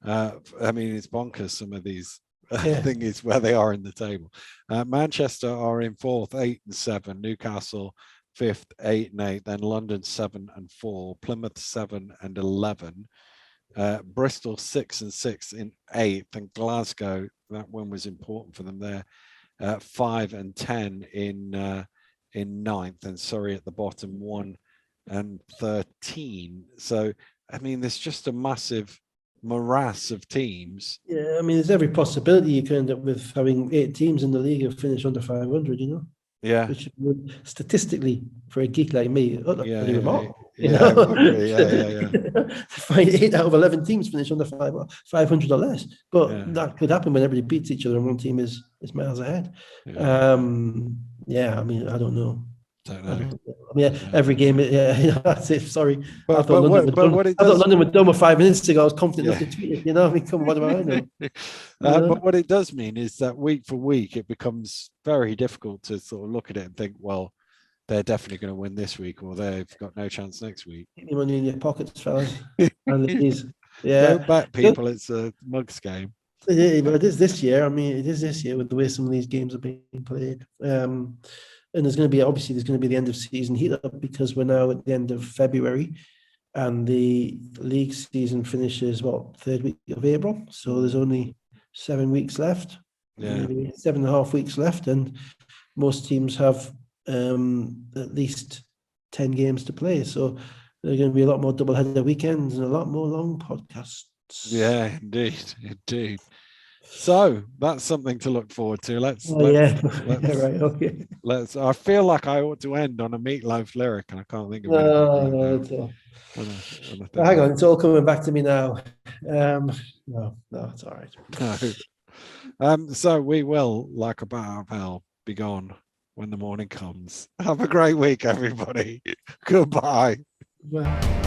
I mean, it's bonkers, some of these. thing is where they are in the table. Manchester are in 4th, 8 and 7. Newcastle 5th, 8 and 8. Then London 7 and 4. Plymouth 7 and 11. Bristol 6 and 6 in 8th, and Glasgow, that one was important for them there, 5 and 10 in 9th, and Surrey at the bottom 1 and 13. So I mean, there's just a massive morass of teams. Yeah, I mean, there's every possibility you could end up with having 8 teams in the league who finish under 500. Yeah, which would statistically, for a geek like me, pretty remarkable. Find 8 out of 11 teams finish under 500 or less, but that could happen when everybody beats each other and one team is miles ahead. I mean, I don't know. I mean, every game. That's it. Sorry, I thought London were done with 5 minutes ago. I was confident enough to tweet it. I mean, come on, what do I know? But what it does mean is that week for week, it becomes very difficult to sort of look at it and think, well, they're definitely going to win this week, or they've got no chance next week. Keep your money in your pockets, fellas. Don't bet people. It's a mugs game. Yeah, but it is this year. I mean, it is this year with the way some of these games are being played. And there's going to be the end of season heat up because we're now at the end of February and the league season finishes, 3rd week of April. So there's only 7 weeks left, maybe 7.5 weeks left. And most teams have at least 10 games to play. So there are going to be a lot more double-header weekends and a lot more long podcasts. Yeah, indeed. So that's something to look forward to. Let's right. Okay. I feel like I ought to end on a Meatloaf lyric, and I can't think of anything. Hang on, it's all coming back to me now. No, it's all right. No. So we will, like a bat out of hell, be gone when the morning comes. Have a great week, everybody. Goodbye. Well.